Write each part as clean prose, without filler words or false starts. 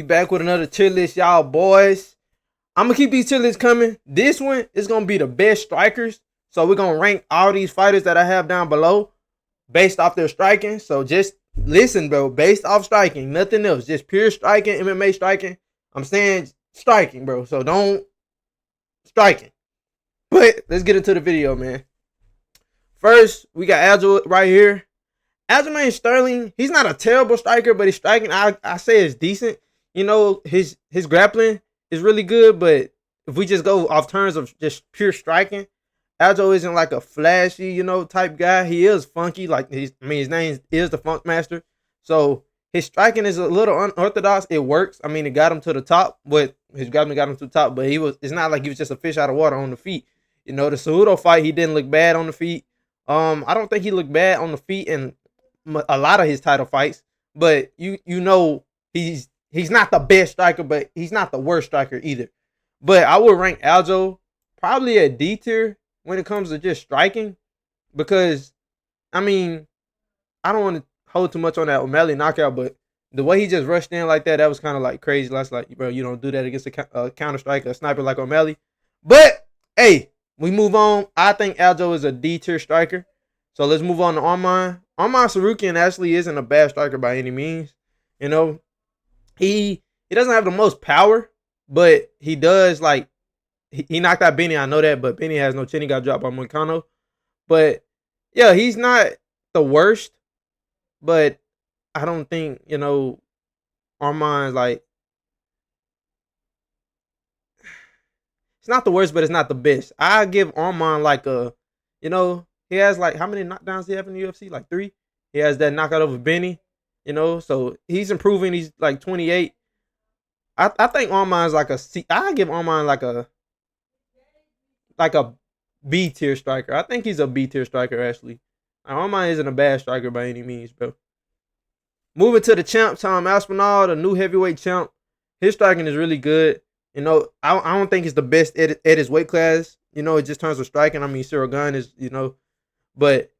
back with another tier list, y'all boys. I'm gonna keep these tier lists coming. This one is gonna be the best strikers. So we're gonna rank all these fighters that I have down below based off their striking. So just listen, bro. Based off striking, nothing else. Just pure striking, MMA striking. I'm saying striking, bro. So don't striking. But let's get into the video, man. First, we got Agile right here. Aljamain Sterling, he's not a terrible striker, but his striking, I say, is decent. You know, his grappling is really good, but if we just go off terms of just pure striking, Aljo isn't like a flashy, type guy. He is funky, like his name is the Funk Master. So his striking is a little unorthodox. It works. I mean, it got him to the top, but his grappling got him to the top. But it's not like he was just a fish out of water on the feet. The Cejudo fight, he didn't look bad on the feet. I don't think he looked bad on the feet in a lot of his title fights, but he's not the best striker, but he's not the worst striker either. But I would rank Aljo probably a D tier when it comes to just striking, because I don't want to hold too much on that O'Malley knockout, but the way he just rushed in like that was kind of like crazy. That's like, bro, you don't do that against a counter striker, a sniper like O'Malley. But hey, we move on. I think Aljo is a D tier striker. So let's move on to Arman. Arman Tsarukyan actually isn't a bad striker by any means. He doesn't have the most power, but he does, like, he knocked out Benny. I know that, but Benny has no chin. He got dropped by Moicano. But yeah, he's not the worst, but I don't think, Arman's like, it's not the worst, but it's not the best. I give Arman like a, he has like, how many knockdowns do he have in the UFC? Like 3. He has that knockout over Benny, so he's improving. He's like 28. I think Arman's like a C. I give Arman like a B tier striker. I think he's a B tier striker actually. Arman isn't a bad striker by any means, bro. Moving to the champ, Tom Aspinall, the new heavyweight champ. His striking is really good. I don't think it's the best at his weight class. It just turns to striking. Cyril Gane is, but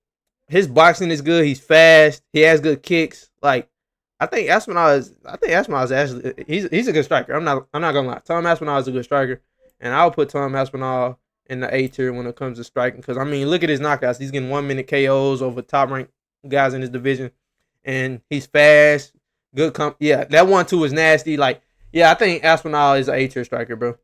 his boxing is good. He's fast. He has good kicks. Like, I think Aspinall is actually, he's a good striker. I'm not gonna lie. Tom Aspinall is a good striker, and I'll put Tom Aspinall in the A tier when it comes to striking. Because look at his knockouts. He's getting 1-minute KOs over top ranked guys in his division, and he's fast. Good yeah, that 1-2 is nasty. Like, yeah, I think Aspinall is an A tier striker, bro.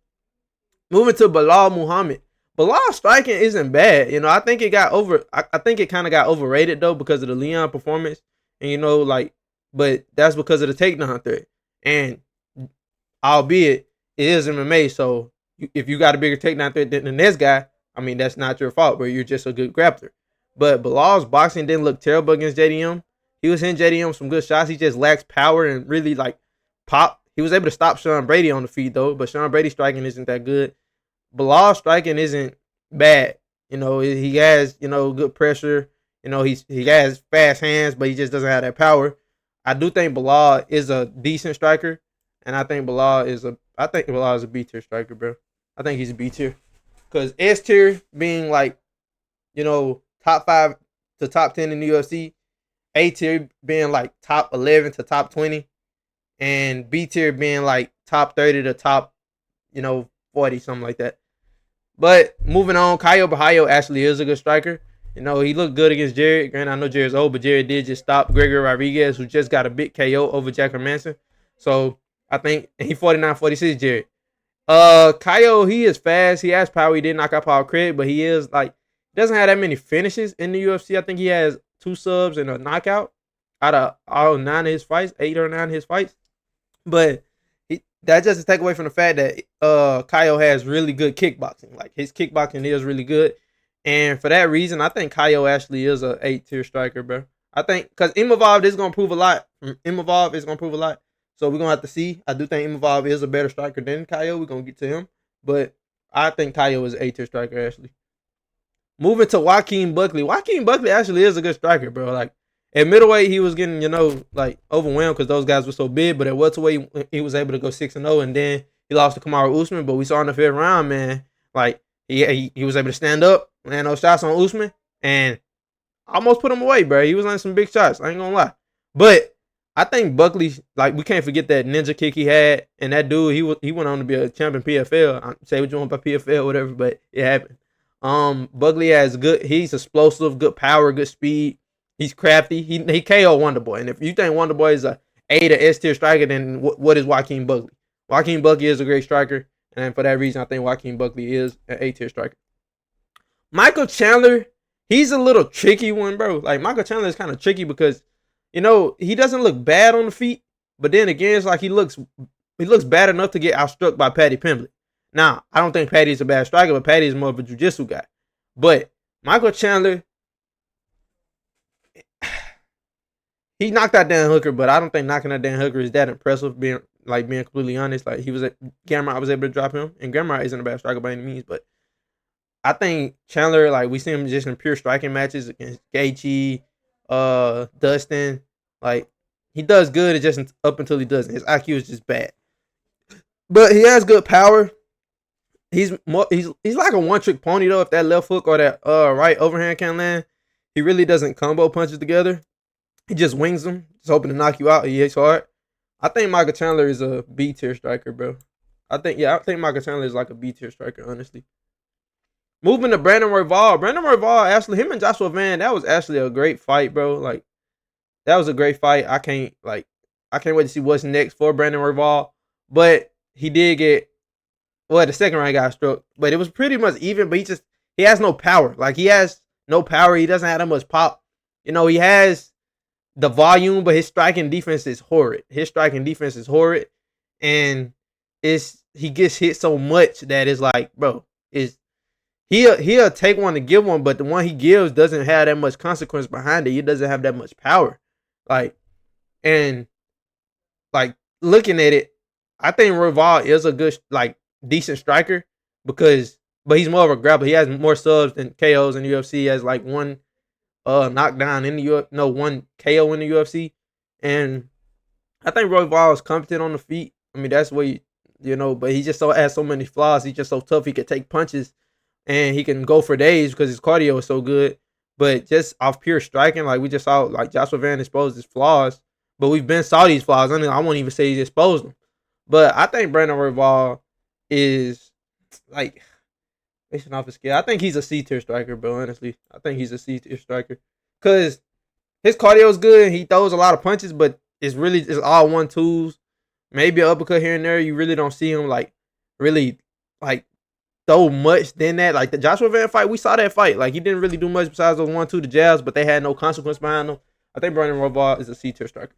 Moving to Bilal Muhammad. Bilal's striking isn't bad. I think it got I think it kind of got overrated though because of the Leon performance, and but that's because of the takedown threat. And albeit it is MMA, so if you got a bigger takedown threat than this guy, that's not your fault, but you're just a good grappler. But Bilal's boxing didn't look terrible against JDM. He was hitting JDM some good shots. He just lacks power and really like pop. He was able to stop Sean Brady on the feet though, but Sean Brady's striking isn't that good. Bilal striking isn't bad. He has, good pressure. He has fast hands, but he just doesn't have that power. I do think Bilal is a decent striker, and I think Bilal is a B tier striker, bro. I think he's a B tier. Because S tier being like, top 5 to top 10 in the UFC, A tier being like top 11 to top 20, and B tier being like top 30 to top, 40, something like that. But moving on, Caio Borralho actually is a good striker. He looked good against Jared. Granted, I know Jared's old, but Jared did just stop Gregory Rodriguez, who just got a big KO over Jack Hermanson. So I think he 49-46 Jared. Caio, he is fast. He has power. He did knock out Paul Craig, but he is like, doesn't have that many finishes in the UFC. I think he has 2 subs and a knockout out of all 9 of his fights, 8 or 9 of his fights. But that just to take away from the fact that Caio has really good kickboxing. Like, his kickboxing is really good. And for that reason, I think Caio actually is a 8 tier striker, bro. I think because Imavov is going to prove a lot. So we're going to have to see. I do think Imavov is a better striker than Caio. We're going to get to him. But I think Caio is an 8 tier striker, actually. Moving to Joaquin Buckley. Joaquin Buckley actually is a good striker, bro. Like, at middleweight, he was getting, like, overwhelmed because those guys were so big. But at welterweight, he was able to go 6-0, and then he lost to Kamaru Usman. But we saw in the 5th round, man, like, he was able to stand up, land those shots on Usman, and almost put him away, bro. He was landing some big shots. I ain't gonna lie. But I think Buckley, like, we can't forget that ninja kick he had, and that dude, he went on to be a champion PFL. Say what you want about PFL, whatever, but it happened. Buckley has he's explosive, good power, good speed. He's crafty. He KO Wonderboy, and if you think Wonderboy is A to S tier striker, then what is Joaquin Buckley? Joaquin Buckley is a great striker, and for that reason, I think Joaquin Buckley is an A tier striker. Michael Chandler, he's a little tricky one, bro. Like, Michael Chandler is kind of tricky because, he doesn't look bad on the feet, but then again, it's like he looks bad enough to get outstruck by Paddy Pimblett. Now, I don't think Paddy's a bad striker, but Paddy is more of a jiu-jitsu guy. But Michael Chandler, he knocked out Dan Hooker, but I don't think knocking out Dan Hooker is that impressive, being completely honest. Like, Gamrot was able to drop him, and Gamrot isn't a bad striker by any means, but I think Chandler, like, we see him just in pure striking matches against Gaethje, Dustin. Like, he does good, it's just up until he doesn't. His IQ is just bad. But he has good power. He's like a one-trick pony, though. If that left hook or that right overhand can't land, he really doesn't combo punches together. He just wings them, just hoping to knock you out. He hits hard. I think Michael Chandler is a B-tier striker, bro. I think Michael Chandler is like a B-tier striker, honestly. Moving to Brandon Royval. Brandon Royval, actually, him and Joshua Van, that was actually a great fight, bro. Like, that was a great fight. I can't wait to see what's next for Brandon Royval. But he did get, the second round got struck. But it was pretty much even, but he has no power. Like, he has no power. He doesn't have that much pop. He has the volume, but his striking defense is horrid. And he gets hit so much that it's like, bro, he'll take one to give one, but the one he gives doesn't have that much consequence behind it. He doesn't have that much power. Looking at it, I think Royval is a good, decent striker but he's more of a grappler. He has more subs than KOs in the UFC. He has one knockdown in the UFC, one KO in the UFC, and I think Royval is competent on the feet. I mean, that's what but he just has so many flaws. He's just so tough. He can take punches, and he can go for days because his cardio is so good. But just off pure striking, we just saw, Joshua Van exposed his flaws, but we've been saw these flaws. I won't even say he's exposed them. But I think Brandon Royval is, based off his skill, I think he's a C-tier striker, bro, honestly. I think he's a C-tier striker. Because his cardio is good. He throws a lot of punches, but it's all 1-2s. Maybe an uppercut here and there. You really don't see him, really, throw much than that. Like, the Joshua Van fight, we saw that fight. He didn't really do much besides those 1-2 the jabs, but they had no consequence behind them. I think Brandon Royval is a C-tier striker.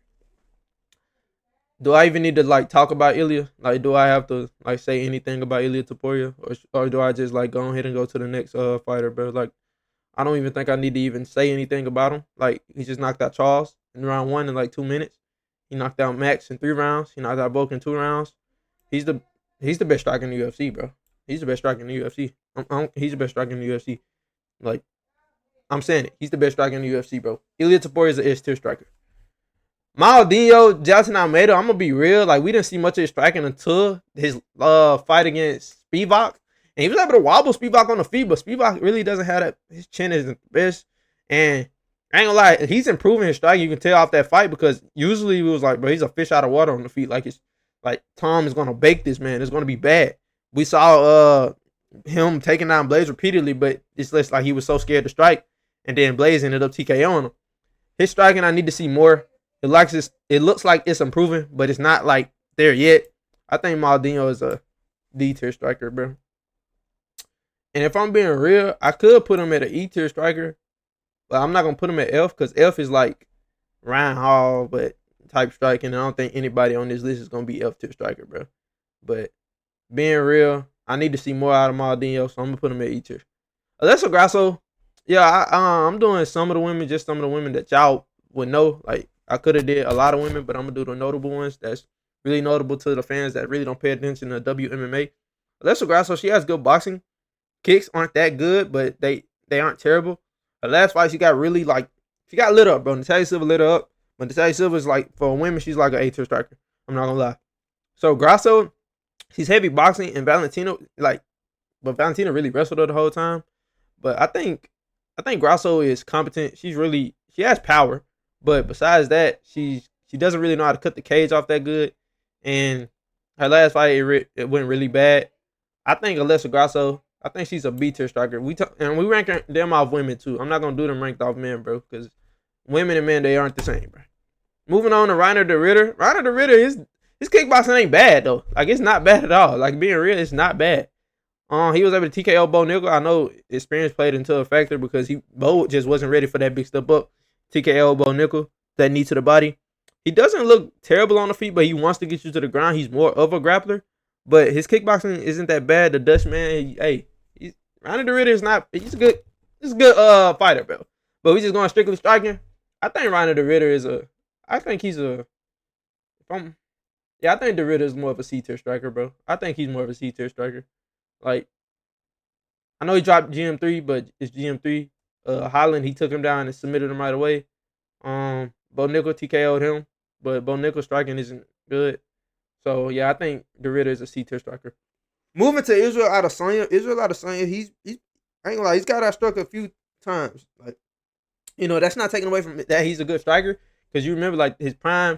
Do I even need to talk about Ilya? Do I have to say anything about Ilya Topuria, or do I just go ahead and go to the next fighter, bro? I don't even think I need to even say anything about him. He just knocked out Charles in round 1 in 2 minutes. He knocked out Max in 3 rounds. He knocked out Volk in 2 rounds. He's the best striker in the UFC, bro. He's the best striker in the UFC. He's the best striker in the UFC. I'm saying it. He's the best striker in the UFC, bro. Ilya Topuria is an S-tier striker. Maldinho, Jailton Almeida, I'm going to be real. We didn't see much of his striking until his fight against Spivak. And he was able to wobble Spivak on the feet, but Spivak really doesn't have that. His chin isn't the best. And I ain't gonna lie, he's improving his striking. You can tell off that fight because usually it was bro, he's a fish out of water on the feet. Tom is going to bake this man. It's going to be bad. We saw him taking down Blaze repeatedly, but it's less he was so scared to strike. And then Blaze ended up TKOing him. His striking, I need to see more. It looks like it's improving, but it's not there yet. I think Maldinho is a D-tier striker, bro. And if I'm being real, I could put him at an E-tier striker, but I'm not gonna put him at F because F is Ryan Hall, but type striking. And I don't think anybody on this list is gonna be F-tier striker, bro. But being real, I need to see more out of Maldinho, so I'm gonna put him at E-tier. Alexa Grasso, yeah, I'm doing some of the women that y'all would know. I could have did a lot of women, but I'm going to do the notable ones that's really notable to the fans that really don't pay attention to WMMA. Alexa Grasso, she has good boxing. Kicks aren't that good, but they aren't terrible. Her last fight, she got really, she got lit up, bro. Natalia Silva lit her up. But Natalia Silva is, for women, she's an A-tier striker. I'm not going to lie. So, Grasso, she's heavy boxing, and Valentino, but Valentino really wrestled her the whole time. But I think Grasso is competent. She has power. But besides that, she's she doesn't really know how to cut the cage off that good. And her last fight, it went really bad. I think Alessa Grasso, I think she's a B tier striker. And we rank them off women too. I'm not gonna do them ranked off men, bro, because women and men, they aren't the same, bro. Moving on to Reiner the Ritter. Reiner the Ritter, his kickboxing ain't bad though. Like, it's not bad at all. Like, being real, it's not bad. He was able to TKO Bo Nickel. I know experience played into a factor because Bo just wasn't ready for that big step up. TKO Bo Nickel, that knee to the body. He doesn't look terrible on the feet, but he wants to get you to the ground. He's more of a grappler, but his kickboxing isn't that bad. The Dutchman, Reiner the Ritter is not. He's a good fighter, bro. But we just going strictly striking. I think Reiner the Ritter is a. I think he's a. I think the Ritter is more of a C tier striker, bro. I think he's more of a C tier striker. Like, I know he dropped GM3, but it's GM3. Holland, he took him down and submitted him right away. Bo Nickel TKO'd him, but Bo Nickel striking isn't good. So yeah, I think the Ritter is a C tier striker. Moving to Israel Adesanya. He's I ain't gonna lie, he's got outstruck a few times. Like, that's not taking away from that he's a good striker, because you remember, like, his prime.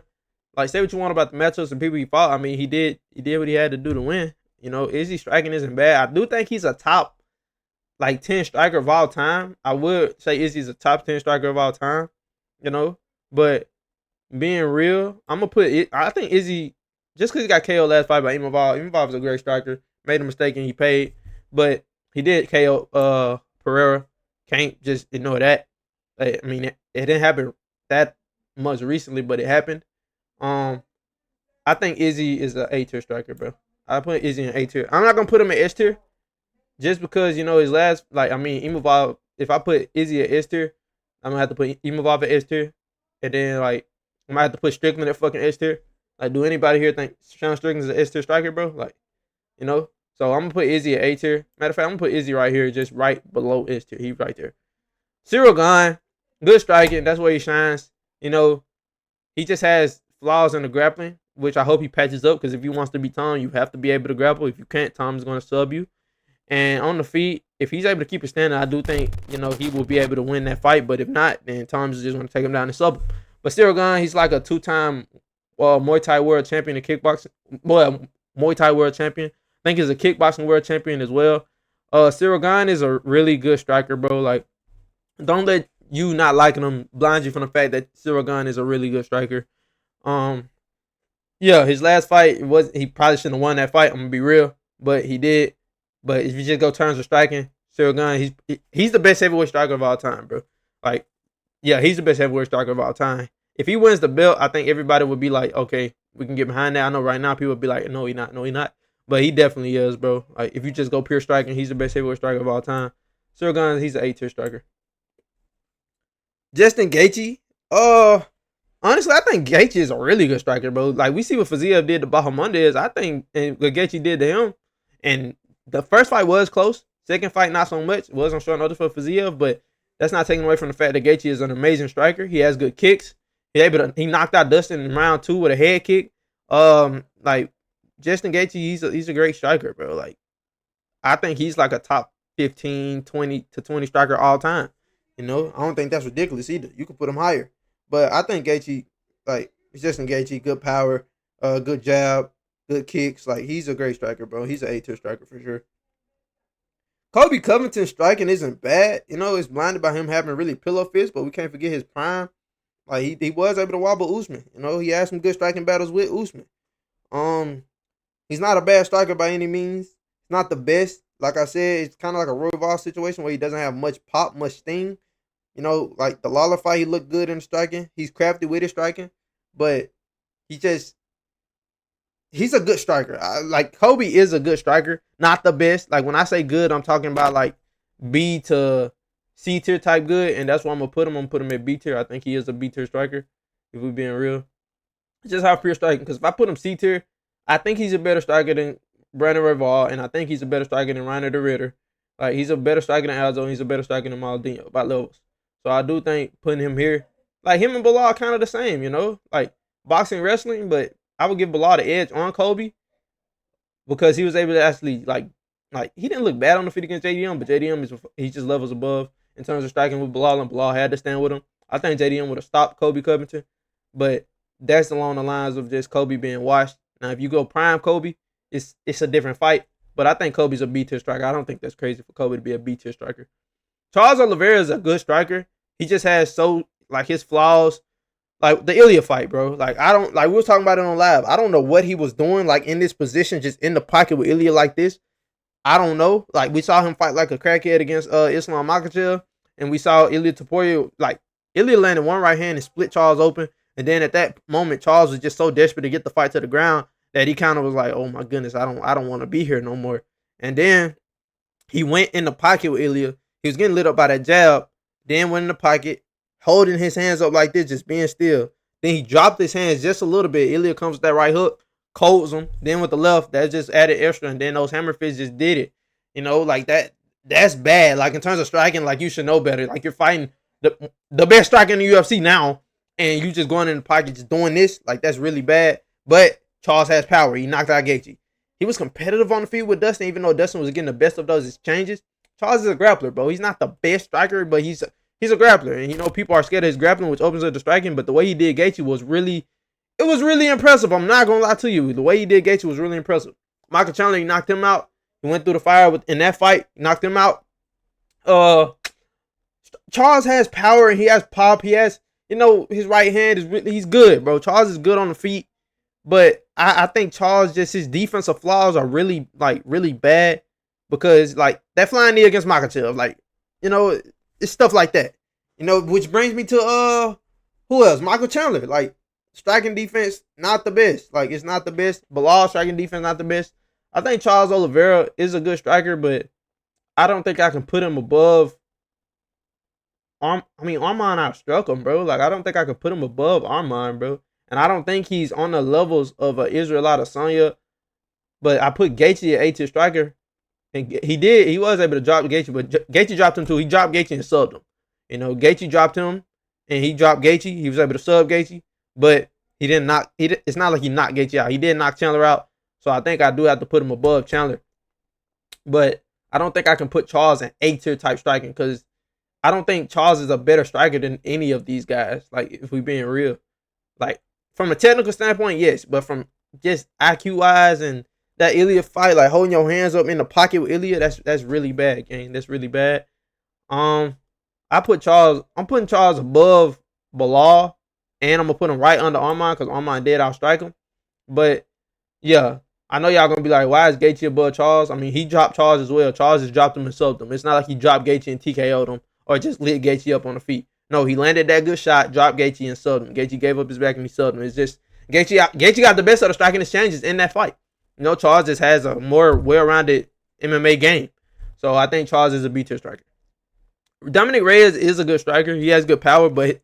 Like, say what you want about the matchups and people he fought. I mean, he did what he had to do to win. Izzy striking isn't bad. I do think he's a top, like, 10 striker of all time. I would say Izzy's a top 10 striker of all time. But being real, I'm gonna put it. I think Izzy, just because he got KO last fight by Imavov. Imavov is a great striker. Made a mistake and he paid, but he did KO Pereira. Can't just ignore that. I mean, it didn't happen that much recently, but it happened. I think Izzy is an A tier striker, bro. I put Izzy in A tier. I'm not gonna put him in S tier, just because his last, Imavov. If I put Izzy at S tier, I'm gonna have to put Imavov at S tier, and then, like, I might have to put Strickland at fucking S tier. Like, do anybody here think Sean Strickland is an S tier striker, bro? Like, So I'm gonna put Izzy at A tier. Matter of fact, I'm gonna put Izzy right here, just right below S tier. He's right there. Cyril Gane, good striking. That's where he shines. He just has flaws in the grappling, which I hope he patches up, because if he wants to be Tom, you have to be able to grapple. If you can't, Tom's going to sub you. And on the feet, if he's able to keep it standing, I do think, he will be able to win that fight. But if not, then Tom's just going to take him down and sub him. But Cyril Gane, he's like a 2-time Muay Thai world champion in kickboxing. Well, Muay Thai world champion. I think he's a kickboxing world champion as well. Cyril Gane is a really good striker, bro. Like, don't let you not liking him blind you from the fact that Cyril Gane is a really good striker. Yeah, his last fight, he probably shouldn't have won that fight. I'm gonna be real, but he did. But if you just go terms of striking, Cyril Gane, he's the best heavyweight striker of all time, bro. Like, yeah, he's the best heavyweight striker of all time. If he wins the belt, I think everybody would be like, okay, we can get behind that. I know right now people would be like, no, he not. But he definitely is, bro. Like, if you just go pure striking, he's the best heavyweight striker of all time. Cyril Gane, he's an A tier striker. Justin Gaethje, honestly, I think Gaethje is a really good striker, bro. Like, we see what Fiziev did to Bahamundez. I think what Gaethje did to him. And the first fight was close. Second fight, not so much. It was on short notice for Fiziev, but that's not taking away from the fact that Gaethje is an amazing striker. He has good kicks. He knocked out Dustin in round 2 with a head kick. Like, Justin Gaethje, he's a great striker, bro. Like, I think he's like a top 15, 20 striker all time. I don't think that's ridiculous either. You could put him higher. But I think Gaethje, like, Justin Gaethje, good power, good jab, good kicks. Like, he's a great striker, bro. He's an A-tier striker for sure. Colby Covington striking isn't bad. It's blinded by him having really pillow fists, but we can't forget his prime. Like, he was able to wobble Usman. He had some good striking battles with Usman. He's not a bad striker by any means. Not the best. Like I said, it's kind of like a Royval situation where he doesn't have much pop, much sting. Like the Lawler fight, he looked good in striking. He's crafty with his striking, but he's a good striker. Like, Kobe is a good striker, not the best. Like, when I say good, I'm talking about like B to C tier type good, and that's why I'm gonna put him. I'm gonna put him at B tier. I think he is a B tier striker, if we're being real. It's just how pure striking. Because if I put him C tier, I think he's a better striker than Brandon Royval, and I think he's a better striker than Reiner the Ritter. Like, he's a better striker than Alzo, and he's a better striker than Maldinho by levels. So I do think putting him here, like, him and Bilal are kind of the same, like boxing, wrestling, but I would give Bilal the edge on Kobe because he was able to actually, like he didn't look bad on the feet against JDM, but JDM he's just levels above in terms of striking with Bilal, and Bilal had to stand with him. I think JDM would have stopped Kobe Covington, but that's along the lines of just Kobe being washed. Now, if you go prime Kobe, it's a different fight. But I think Kobe's a B tier striker. I don't think that's crazy for Kobe to be a B tier striker. Charles Oliveira is a good striker. He just has his flaws. Like the Ilya fight, bro. Like I don't like we were talking about it on live. I don't know what he was doing, like in this position, just in the pocket with Ilya like this. I don't know. Like we saw him fight like a crackhead against Islam Makhachev, and we saw Ilya Taporia, like Ilya landed one right hand and split Charles open. And then at that moment, Charles was just so desperate to get the fight to the ground that he kind of was like, "Oh my goodness, I don't want to be here no more." And then he went in the pocket with Ilya. He was getting lit up by that jab. Then went in the pocket, holding his hands up like this, just being still. Then he dropped his hands just a little bit. Ilya comes with that right hook, colds him. Then with the left, that just added extra. And then those hammer fists just did it. You know, like that's bad. Like in terms of striking, like you should know better. Like you're fighting the best striker in the UFC now, and you just going in the pocket, just doing this. Like that's really bad. But Charles has power. He knocked out Gaethje. He was competitive on the field with Dustin, even though Dustin was getting the best of those exchanges. Charles is a grappler, bro. He's not the best striker, but he's a grappler. And, you know, people are scared of his grappling, which opens up the striking. But the way he did Gaethje was really impressive. I'm not going to lie to you. The way he did Gaethje was really impressive. Michael Chandler, he knocked him out. He went through the fire in that fight. Knocked him out. Charles has power and he has pop. He has, you know, his right hand he's good, bro. Charles is good on the feet. But I think Charles, just his defensive flaws are really bad. Because, like, that flying knee against Makhachev, like, you know, it's stuff like that. You know, which brings me to, who else? Michael Chandler. Like, striking defense, not the best. Like, it's not the best. Bilal, striking defense, not the best. I think Charles Oliveira is a good striker, but I don't think I can put him above. Armand outstruck him, bro. Like, I don't think I could put him above Armand, bro. And I don't think he's on the levels of Israel Adesanya. But I put Gaethje at A-tier striker. And he was able to drop Gaethje, but Gaethje dropped him too. He dropped Gaethje and subbed him. You know, Gaethje dropped him, and he dropped Gaethje. He was able to sub Gaethje, but he didn't knock. It's not like he knocked Gaethje out. He did knock Chandler out, so I think I do have to put him above Chandler. But I don't think I can put Charles in A-tier type striking because I don't think Charles is a better striker than any of these guys. Like, if we being real, like from a technical standpoint, yes, but from just IQ wise and that Ilya fight, like holding your hands up in the pocket with Ilya, that's really bad, gang. That's really bad. I'm putting Charles above Bilal, and I'm gonna put him right under Armand because Armand did outstrike him. But yeah, I know y'all gonna be like, why is Gaethje above Charles? I mean, he dropped Charles as well. Charles just dropped him and subbed him. It's not like he dropped Gaethje and TKO'd him or just lit Gaethje up on the feet. No, he landed that good shot, dropped Gaethje and subbed him. Gaethje gave up his back and he subbed him. It's just Gaethje got the best of the striking exchanges in that fight. You know, Charles just has a more well-rounded MMA game. So I think Charles is a B-tier striker. Dominic Reyes is a good striker. He has good power, but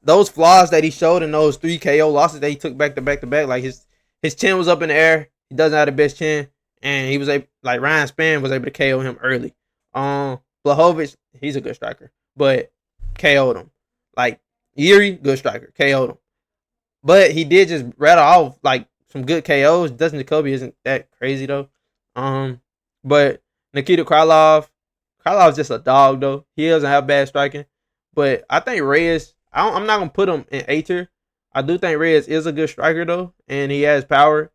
those flaws that he showed in those 3 KO losses that he took back to back to back, like his chin was up in the air. He doesn't have the best chin. And he was able, like Ryan Spann was able to KO him early. Blachowicz, he's a good striker, but KO'd him. Like Yuri, good striker, KO'd him. But he did just rattle off like some good KOs. Dustin Jacoby isn't that crazy though. But Nikita Krylov's just a dog though. He doesn't have bad striking. But I think Reyes, I'm not gonna put him in A tier. I do think Reyes is a good striker though, and he has power.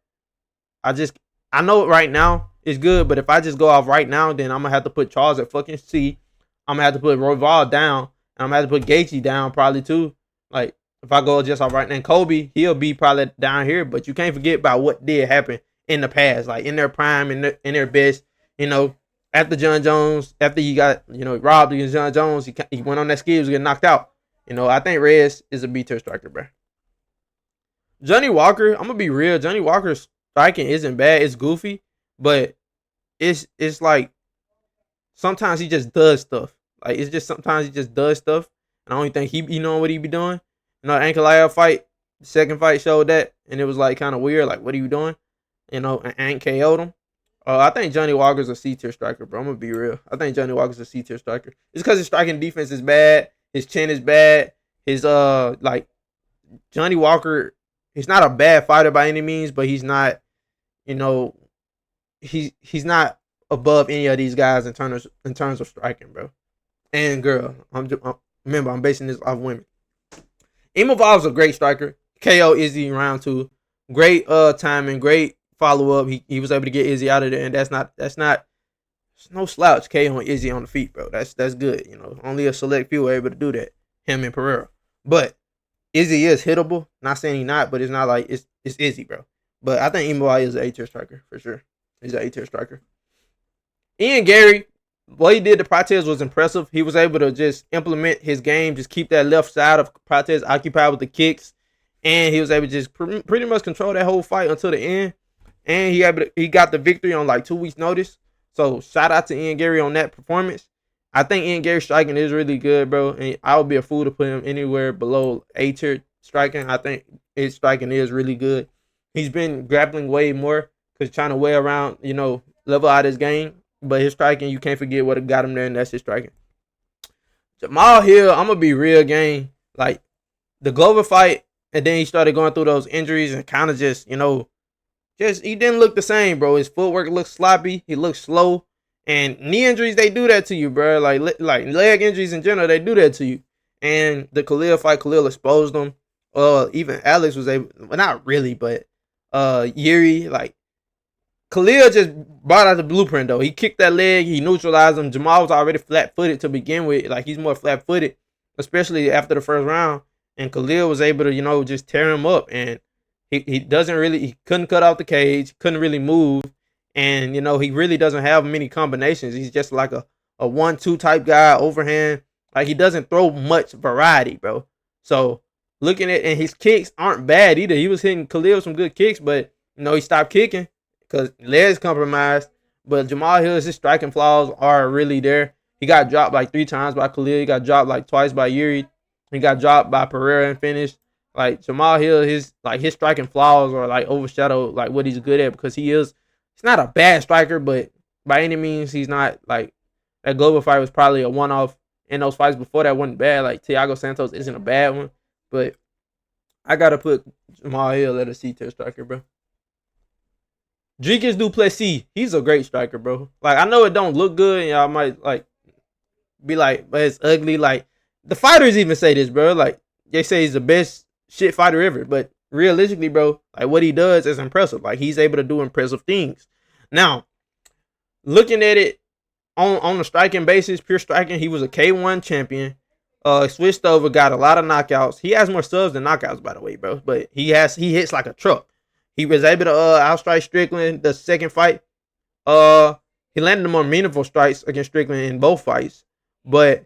I know right now it's good, but if I just go off right now, then I'm gonna have to put Charles at fucking C. I'm gonna have to put Royval down, and I'm gonna have to put Gaethje down probably too. Like, if I go just off right now, Kobe, he'll be probably down here, but you can't forget about what did happen in the past, like in their prime, in their best. You know, after John Jones, after he got, you know, robbed against John Jones, he went on that ski, he was getting knocked out. You know, I think Reyes is a B-tier striker, bro. Johnny Walker, I'm gonna be real. Johnny Walker's striking isn't bad. It's goofy, but it's like sometimes he just does stuff. Like, it's just sometimes he just does stuff, and I don't even think he know what he be doing. You know, the Ankalaev fight, the second fight showed that, and it was like kind of weird. Like, what are you doing? You know, and Ank KO'd him. I think Johnny Walker's a C-tier striker, bro. I'm gonna be real. I think Johnny Walker's a C-tier striker. It's because his striking defense is bad. His chin is bad. His like Johnny Walker, he's not a bad fighter by any means, but he's not, you know, he's not above any of these guys in terms of striking, bro. And girl, remember I'm basing this off women. Imovov's a great striker. KO Izzy in round 2. Great timing, great follow up. He was able to get Izzy out of there, and that's not no slouch. KO and Izzy on the feet, bro. That's good. You know, only a select few are able to do that. Him and Pereira, but Izzy is hittable. Not saying he's not, but it's not like it's Izzy, bro. But I think Imoai is an A-tier striker for sure. He's an A-tier striker. Ian Gary, what he did to Prates was impressive. He was able to just implement his game, just keep that left side of Prates occupied with the kicks, and he was able to just pretty much control that whole fight until the end. And he got the victory on like 2 weeks' notice. So shout out to Ian Gary on that performance. I think Ian Gary's striking is really good, bro. And I would be a fool to put him anywhere below A-tier striking. I think his striking is really good. He's been grappling way more because trying to weigh around, level out his game. But his striking, you can't forget what got him there, and that's his striking. Jamal Hill, I'm going to be real game. Like, the Glover fight, and then he started going through those injuries and kind of just, he didn't look the same, bro. His footwork looked sloppy. He looked slow. And knee injuries, they do that to you, bro. Like leg injuries in general, they do that to you. And the Khalil fight, Khalil exposed him. Even Alex was able, well, not really, but Yuri, like, Khalil just brought out the blueprint, though. He kicked that leg. He neutralized him. Jamal was already flat-footed to begin with. Like, he's more flat-footed, especially after the first round. And Khalil was able to, just tear him up. And he couldn't cut off the cage, couldn't really move. And, he really doesn't have many combinations. He's just like a 1-2 type guy, overhand. Like, he doesn't throw much variety, bro. So, looking at, and his kicks aren't bad either. He was hitting Khalil some good kicks, but, he stopped kicking because legs compromised. But Jamal Hill's his striking flaws are really there. He got dropped like 3 times by Khalil. He got dropped like twice by Yuri. He got dropped by Pereira and finished. Like, Jamal Hill, his striking flaws are like overshadowed like what he's good at, because he's not a bad striker, but by any means he's not like that. Global fight was probably a one-off, and those fights before that wasn't bad. Like, Thiago Santos isn't a bad one, but I gotta put Jamal Hill at a C-tier striker, bro. Dricus Du Plessis, he's a great striker, bro. Like, I know it don't look good, and y'all might like be like, but it's ugly. Like, the fighters even say this, bro. Like, they say he's the best shit fighter ever, but realistically, bro, like, what he does is impressive. Like, he's able to do impressive things. Now, looking at it on the striking basis, pure striking, he was a K1 champion. Switched over, got a lot of knockouts. He has more subs than knockouts, by the way, bro. But he hits like a truck. He was able to outstrike Strickland the second fight. He landed the more meaningful strikes against Strickland in both fights. But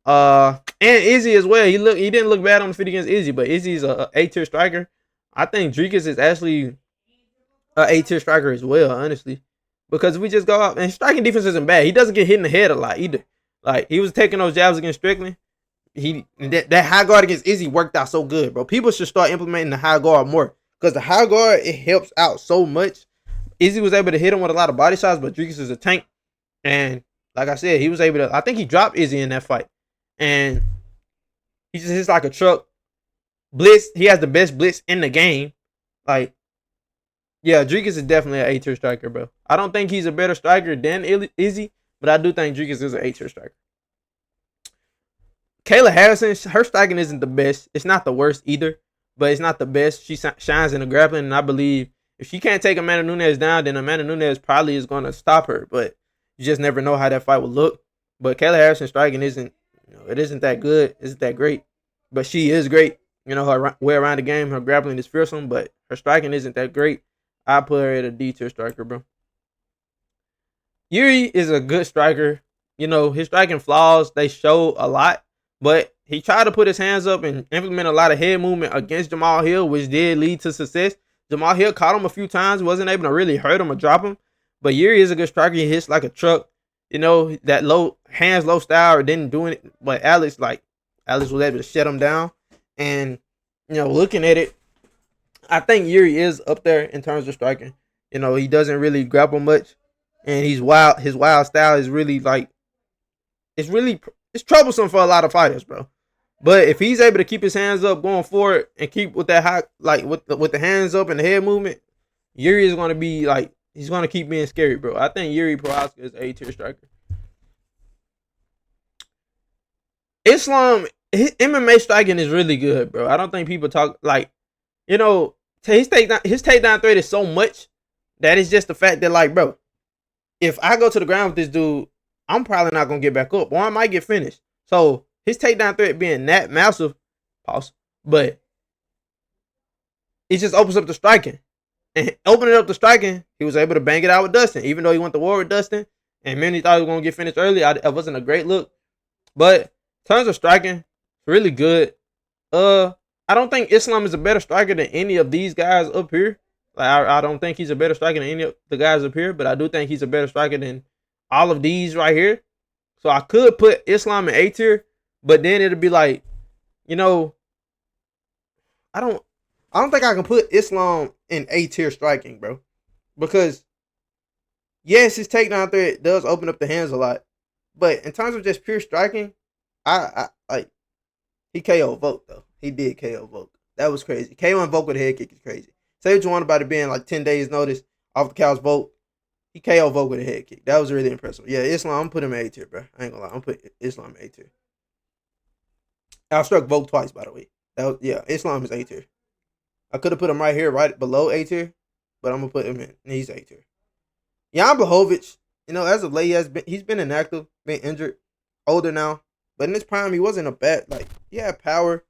and Izzy as well. He didn't look bad on the feet against Izzy, but Izzy's a A-tier striker. I think Dricus is actually a A-tier striker as well, honestly. Because if we just go out, and striking defense isn't bad. He doesn't get hit in the head a lot either. Like, he was taking those jabs against Strickland. That high guard against Izzy worked out so good, bro. People should start implementing the high guard more, because the high guard, it helps out so much. Izzy was able to hit him with a lot of body shots, but Dricus is a tank. And like I said, he was able to, I think he dropped Izzy in that fight. And he just hits like a truck. Blitz, he has the best blitz in the game. Like, yeah, Dricus is definitely an A-tier striker, bro. I don't think he's a better striker than Izzy, but I do think Dricus is an A-tier striker. Kayla Harrison, her striking isn't the best. It's not the worst either, but it's not the best. She shines in the grappling, and I believe if she can't take Amanda Nunes down, then Amanda Nunes probably is going to stop her. But you just never know how that fight will look. But Kayla Harrison striking isn't that good, isn't that great. But she is great. Her way around the game, her grappling is fearsome, but her striking isn't that great. I put her at a D-tier striker, bro. Yuri is a good striker. His striking flaws, they show a lot. But he tried to put his hands up and implement a lot of head movement against Jamal Hill, which did lead to success. Jamal Hill caught him a few times, wasn't able to really hurt him or drop him. But Yuri is a good striker. He hits like a truck. That low style or didn't do it. But Alex was able to shut him down. And, looking at it, I think Yuri is up there in terms of striking. He doesn't really grapple much. And he's wild. His wild style is really it's troublesome for a lot of fighters, bro. But if he's able to keep his hands up going forward and keep with that high, like with the hands up and the head movement, Yuri is going to be like, he's going to keep being scary, bro. I think Yuri Prochazka is an A-tier striker. Islam, his MMA striking is really good, bro. I don't think people talk, like, you know, his takedown threat is so much that it's just the fact that, like, bro, if I go to the ground with this dude, I'm probably not gonna get back up, or I might get finished. So his takedown threat being that massive, pause, but it just opens up the striking. And opening up the striking, he was able to bang it out with Dustin, even though he went to war with Dustin. And many thought he was gonna get finished early. It wasn't a great look, but in terms of striking, really good. I don't think Islam is a better striker than any of these guys up here. Like I don't think he's a better striker than any of the guys up here, but I do think he's a better striker than all of these right here. So I could put Islam in A tier, but then it'd be like, you know, I don't think I can put Islam in A tier striking, bro. Because yes, his takedown threat does open up the hands a lot. But in terms of just pure striking, I like he KO Volk though. He did KO Volk. That was crazy. KO and Volk with a head kick is crazy. Say what you want about it being like 10 days notice off the couch Volk. He KO Volk with a head kick. That was really impressive. Yeah, Islam, I'm putting him in A tier, bro. I ain't gonna lie. I'm putting Islam in A tier. I struck Volk twice, by the way. Islam is A tier. I could have put him right here, right below A tier, but I'm gonna put him in. He's A tier. Jan Blachowicz, as of late, he's been inactive, been injured, older now. But in his prime, he wasn't a bad, like, he had power,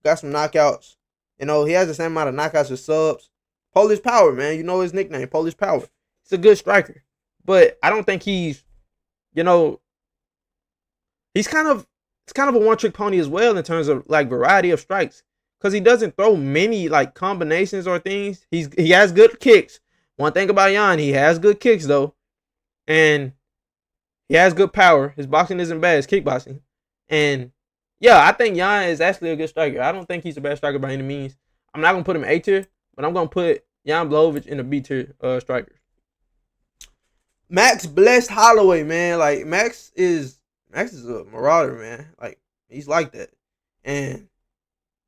got some knockouts. He has the same amount of knockouts as Subs. Polish Power, man. You know his nickname, Polish Power. He's a good striker. But I don't think he's kind of a one-trick pony as well in terms of, like, variety of strikes. Because he doesn't throw many, like, combinations or things. He has good kicks. One thing about Jan, he has good kicks, though. And he has good power. His boxing isn't bad. It's kickboxing. And, yeah, I think Jan is actually a good striker. I don't think he's a bad striker by any means. I'm not going to put him A tier, but I'm going to put Jan Blachowicz in a B tier striker. Max Blessed Holloway, man. Like, Max is a marauder, man. Like, he's like that. And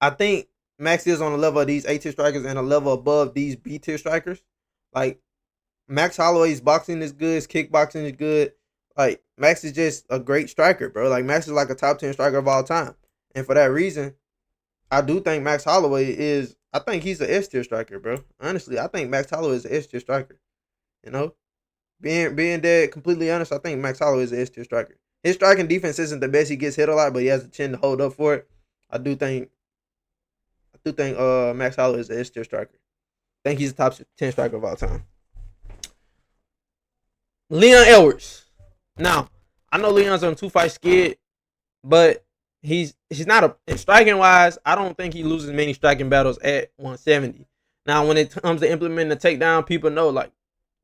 I think Max is on the level of these A tier strikers and a level above these B tier strikers. Like, Max Holloway's boxing is good. His kickboxing is good. Like, Max is just a great striker, bro. Like, Max is like a top 10 striker of all time. And for that reason, I do think Max Holloway I think he's an S tier striker, bro. Honestly, I think Max Holloway is an S tier striker. Being dead completely honest, I think Max Holloway is an S tier striker. His striking defense isn't the best. He gets hit a lot, but he has a chin to hold up for it. I do think Max Holloway is an S tier striker. I think he's a top 10 striker of all time. Leon Edwards. Now, I know Leon's on 2-fight skid, but he's not in striking wise, I don't think he loses many striking battles at 170. Now, when it comes to implementing the takedown, people know, like,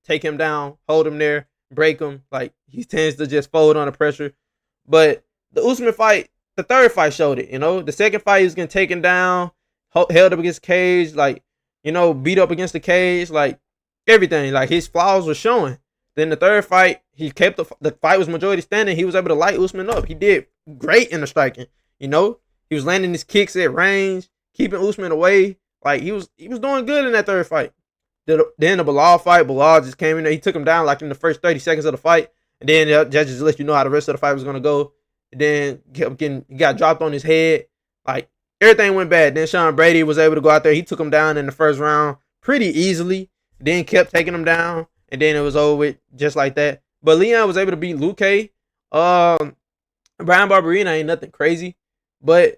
take him down, hold him there, break him. Like, he tends to just fold under pressure. But the Usman fight, the third fight showed it, The second fight, he was getting taken down, held up against the cage, like, beat up against the cage, like, everything. Like, his flaws were showing. Then the third fight, he kept the fight was majority standing. He was able to light Usman up. He did great in the striking. He was landing his kicks at range, keeping Usman away. Like, he was doing good in that third fight. Then the Bilal fight, Bilal just came in there. He took him down like in the first 30 seconds of the fight. And then the judges let you know how the rest of the fight was going to go. And then he got dropped on his head. Like, everything went bad. Then Sean Brady was able to go out there. He took him down in the first round pretty easily. Then kept taking him down. And then it was over with just like that. But Leon was able to beat Luque. Brian Barberina ain't nothing crazy. And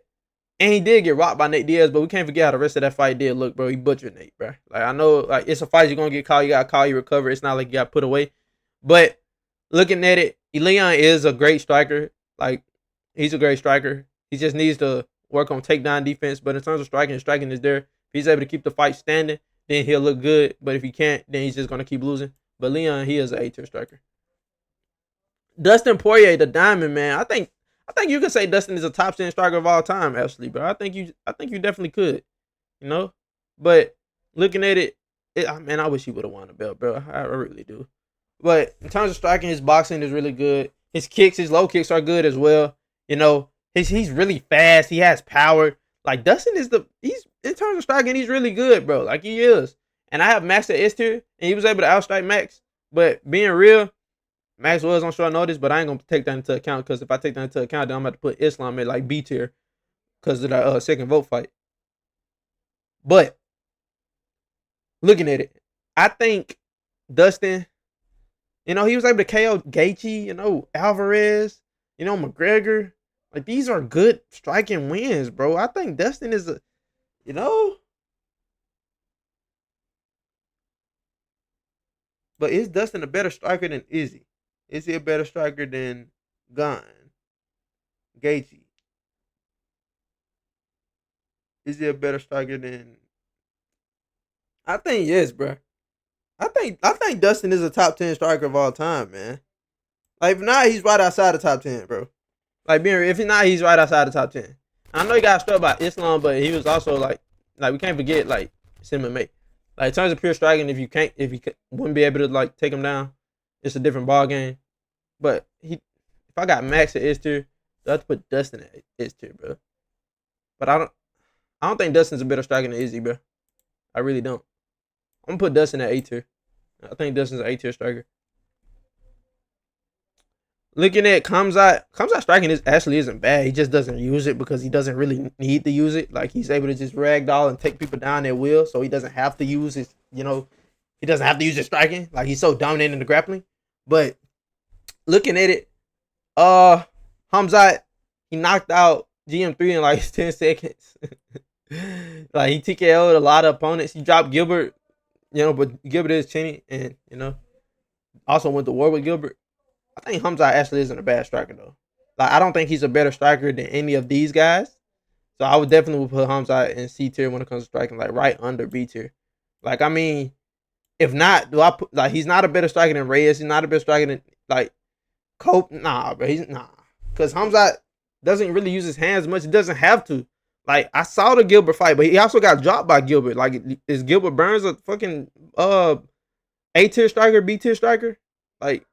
he did get rocked by Nate Diaz, but we can't forget how the rest of that fight did look, bro. He butchered Nate, bro. Like, I know, like, it's a fight you're going to get called. You got to call, you recover. It's not like you got put away. But looking at it, Leon is a great striker. Like, he's a great striker. He just needs to work on takedown defense. But in terms of striking is there. If he's able to keep the fight standing, then he'll look good. But if he can't, then he's just going to keep losing. But Leon, he is an A-tier striker. Dustin Poirier, the Diamond, man. I think you could say Dustin is a top 10 striker of all time, actually, bro. I think you definitely could, But looking at it, man, I wish he would have won the belt, bro. I really do. But in terms of striking, his boxing is really good. His kicks, his low kicks are good as well. He's really fast. He has power. Like, Dustin he's in terms of striking, he's really good, bro. Like, he is. And I have Max at S tier, and he was able to outstrike Max. But being real, Max was on short notice, but I ain't going to take that into account, because if I take that into account, then I'm going to put Islam at, like, B tier because of the second vote fight. But looking at it, I think Dustin, he was able to KO Gaethje, Alvarez, McGregor. Like, these are good striking wins, bro. I think Dustin is you know, but is Dustin a better striker than Izzy? Is he a better striker than Gunn, Gaethje? Is he a better striker than? I think yes, bro. I think Dustin is a top 10 striker of all time, man. Like, if not, he's right outside the top 10, bro. Like, being if he's not, he's right outside the top 10. I know he got struck by Islam, but he was also like we can't forget like it's MMA. Like, in terms of pure striking, if you wouldn't be able to like take him down, it's a different ball game. But if I got Max at S tier, I have to put Dustin at S tier, bro. But I don't think Dustin's a better striker than Izzy, bro. I really don't. I'm gonna put Dustin at A tier. I think Dustin's an A tier striker. Looking at Kamzat striking actually isn't bad. He just doesn't use it because he doesn't really need to use it. Like, he's able to just ragdoll and take people down at will, so he doesn't have to use his, he doesn't have to use his striking. Like, he's so dominant in the grappling. But looking at it, Hamzat, he knocked out GM3 in like 10 seconds. Like, he TKO'd a lot of opponents. He dropped Gilbert, but Gilbert is chinny, and also went to war with Gilbert. I think Hamzat actually isn't a bad striker, though. Like, I don't think he's a better striker than any of these guys. So I would definitely put Hamzat in C tier when it comes to striking, like right under B tier. Like, I mean, if not, do I put, like, he's not a better striker than Reyes. He's not a better striker than like Cope. Nah, bro. He's nah. Because Hamzat doesn't really use his hands much. He doesn't have to. Like, I saw the Gilbert fight, but he also got dropped by Gilbert. Like, is Gilbert Burns a fucking A tier striker, B tier striker? Like,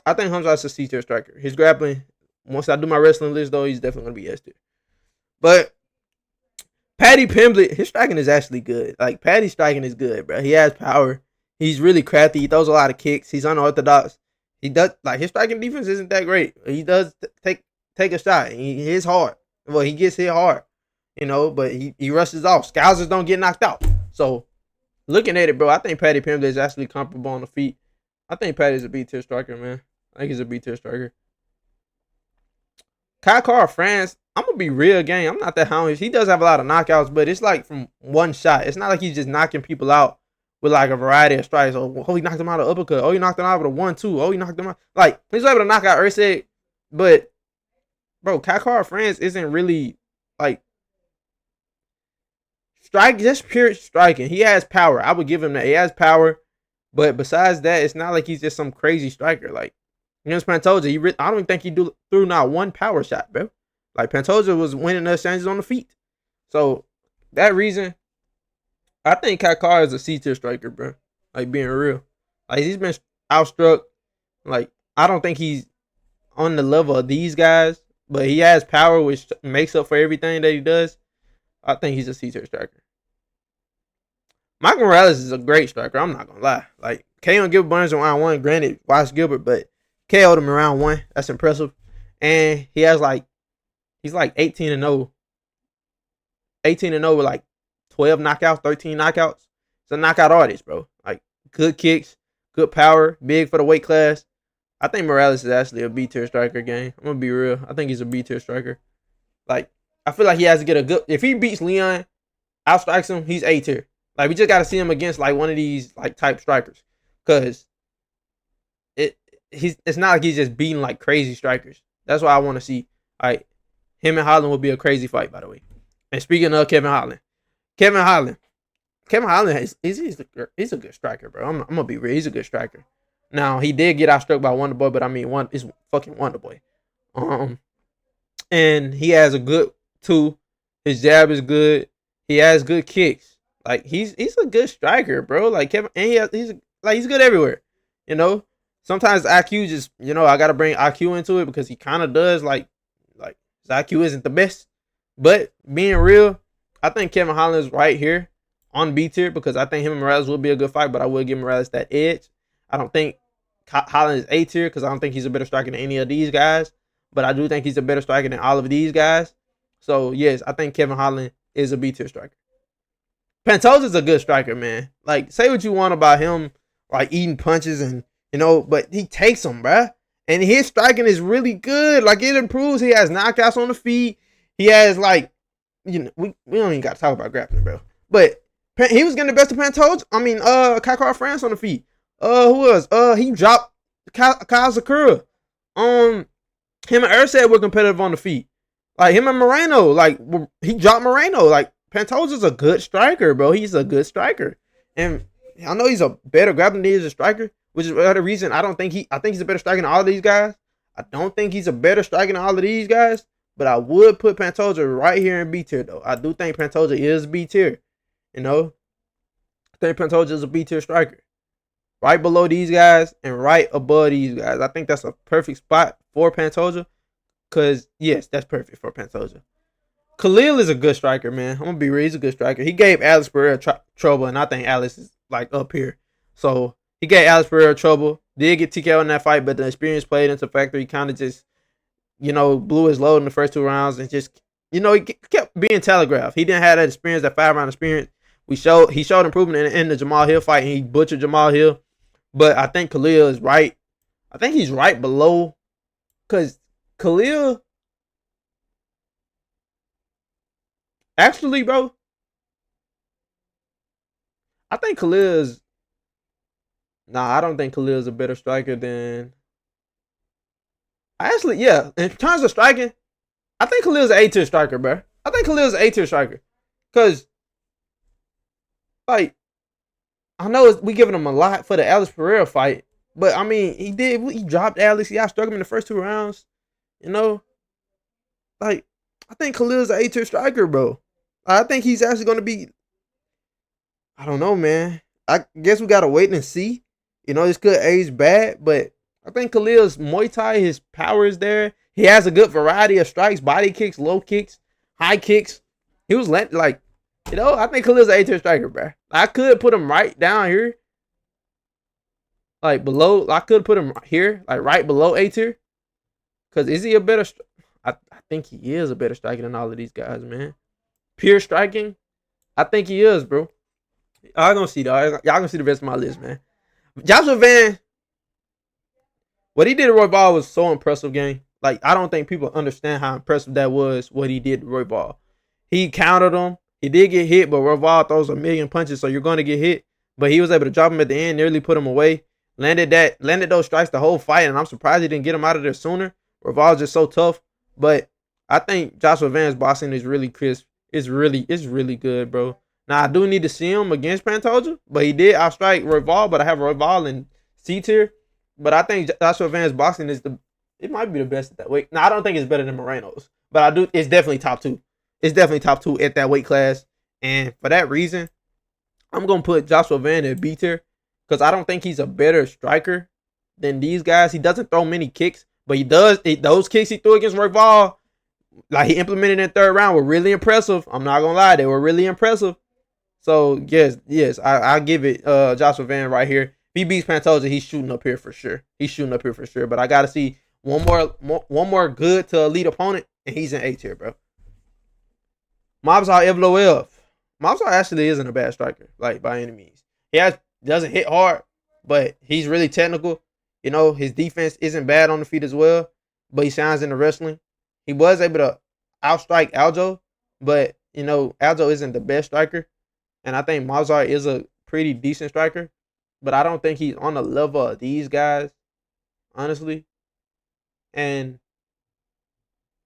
I think Hamzat's a C tier striker. His grappling, once I do my wrestling list, though, he's definitely gonna be S tier. But Paddy Pimblett, his striking is actually good. Like, Paddy's striking is good, bro. He has power. He's really crafty. He throws a lot of kicks. He's unorthodox. He does, like, his striking defense isn't that great. He does take a shot. He hits hard. Well, he gets hit hard, but he rushes off. Scousers don't get knocked out. So, looking at it, bro, I think Paddy Pimblett is actually comparable on the feet. I think Paddy's a B tier striker, man. I think he's a B tier striker. Kai Kara France, I'm gonna be real, gang. I'm not that high. He does have a lot of knockouts, but it's like from one shot. It's not like he's just knocking people out with like a variety of strikes. Oh, he knocked him out of uppercut. Oh, he knocked him out with a 1-2. Oh, he knocked him out. Like, he's able to knock out Ursig, but bro, Kai Kara France isn't really like just pure striking. He has power. I would give him that. He has power, but besides that, it's not like he's just some crazy striker. Like, Pantoja, I don't even think he threw not one power shot, bro. Like, Pantoja was winning exchanges on the feet. So, that reason, I think Kai Kara is a C tier striker, bro. Like, being real. Like, he's been outstruck. Like, I don't think he's on the level of these guys, but he has power, which makes up for everything that he does. I think he's a C tier striker. Michael Morales is a great striker. I'm not going to lie. Like, KO Gilbert Burns in round 1. Granted, watch Gilbert, but KO'd him in round 1. That's impressive. And he has he's like 18-0. 18-0 with like 12 knockouts, 13 knockouts. It's a knockout artist, bro. Like, good kicks, good power, big for the weight class. I think Morales is actually a B tier striker, gang. I'm going to be real. I think he's a B tier striker. Like, I feel like he has to get a good, if he beats Leon, outstrikes him, he's A tier. Like, we just got to see him against like one of these like type strikers. Because it's not like he's just beating like crazy strikers. That's why I want to see. Like, him and Holland will be a crazy fight, by the way. And speaking of Kevin Holland he's a good striker, bro. I'm gonna be real. He's a good striker. Now, he did get outstruck by Wonderboy, but I mean, it's fucking Wonderboy. And he has a good two. His jab is good. He has good kicks. Like, he's a good striker, bro. Like, Kevin, and he's good everywhere. Sometimes IQ just, I gotta bring IQ into it because he kind of does like his IQ isn't the best. But being real, I think Kevin Holland is right here on B tier because I think him and Morales will be a good fight, but I will give Morales that edge. I don't think Holland is A tier because I don't think he's a better striker than any of these guys, but I do think he's a better striker than all of these guys. So yes, I think Kevin Holland is a B tier striker. Pantoja's a good striker, man. Like, say what you want about him, like eating punches and but he takes them, bruh. And his striking is really good. Like, it improves. He has knockouts on the feet. He has like, we don't even got to talk about grappling, bro. But he was getting the best of Pantoja. I mean, Kai France on the feet. Who was? He dropped Kyle Sakura. Him and Erceg were competitive on the feet. Like, him and Moreno, like, he dropped Moreno. Like, Pantoja's a good striker, bro. He's a good striker. And I know he's a better grappling than he is a striker, which is another reason I think he's a better striker than all of these guys. I don't think he's a better striker than all of these guys, but I would put Pantoja right here in B tier, though. I do think Pantoja is B tier. I think Pantoja is a B tier striker. Right below these guys and right above these guys. I think that's a perfect spot for Pantoja. Because, yes, that's perfect for Pantoja. Khalil is a good striker, man. I'm going to be real. He's a good striker. He gave Alex Pereira trouble, and I think Alex is, like, up here. So, he gave Alex Pereira trouble. Did get TKO in that fight, but the experience played into factor. He kind of just, blew his load in the first 2 rounds and just, he kept being telegraphed. He didn't have that experience, that 5-round experience. He showed improvement in the Jamal Hill fight, and he butchered Jamal Hill. But I think Khalil is right. I think he's right below. Because Khalil, actually, bro, I think Khalil is, I don't think Khalil is a better striker than, in terms of striking, I think Khalil is an A-tier striker, bro. I think Khalil is an A-tier striker. Because, like, I know we giving him a lot for the Alex Pereira fight, but I mean, he dropped Alex. He outstruck him in the first 2 rounds. Like, I think Khalil's an A-tier striker, bro. I think he's actually going to be, I don't know, man. I guess we got to wait and see. This could age bad, but I think Khalil's Muay Thai, his power is there. He has a good variety of strikes, body kicks, low kicks, high kicks. He was like, I think Khalil's an A-tier striker, bro. I could put him right down here. Like, below. I could put him here, like, right below A-tier. Because is he a better... I think he is a better striker than all of these guys, man. Pure striking, I think he is, bro. Y'all gonna see, dog. Y'all gonna see the rest of my list, man. Joshua Van, what he did to Roy Ball was so impressive, gang. Like, I don't think people understand how impressive that was, what he did to Roy Ball. He countered him. He did get hit, but Roy Ball throws a million punches, so you're going to get hit. But he was able to drop him at the end, nearly put him away. Landed those strikes the whole fight, and I'm surprised he didn't get him out of there sooner. Roy Ball's just so tough. But I think Joshua Van's boxing is really crisp. It's really good, bro. Now, I do need to see him against Pantoja, but he did outstrike Roy Ball, but I have Roy Ball in C tier. But I think Joshua Van's boxing it might be the best at that weight. Now, I don't think it's better than Moreno's, but it's definitely top 2. It's definitely top 2 at that weight class. And for that reason, I'm going to put Joshua Van in B tier because I don't think he's a better striker than these guys. He doesn't throw many kicks, but he does. Those kicks he threw against Roy Ball, like he implemented in the 3rd round, were really impressive. I'm not going to lie. They were really impressive. So, yes, I'll give it Joshua Van right here. If he beats Pantoja, he's shooting up here for sure. But I got to see one more good to elite opponent, and he's in A tier, bro. Movsar Evloev. Movsar actually isn't a bad striker, like, by any means. He doesn't hit hard, but he's really technical. His defense isn't bad on the feet as well, but he shines in the wrestling. He was able to outstrike Aljo, but, Aljo isn't the best striker. And I think Movsar is a pretty decent striker, but I don't think he's on the level of these guys, honestly. And,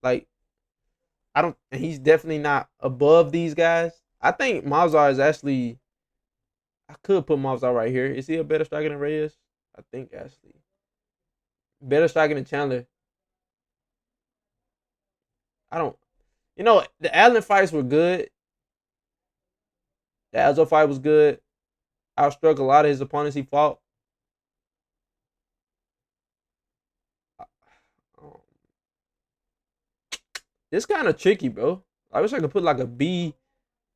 like, he's definitely not above these guys. I think Movsar is actually, I could put Movsar right here. Is he a better striker than Reyes? I think, actually. Better striker than Chandler. The Allen fights were good. The Aljo fight was good. Outstruck a lot of his opponents he fought. It's kind of tricky, bro. I wish I could put like a B-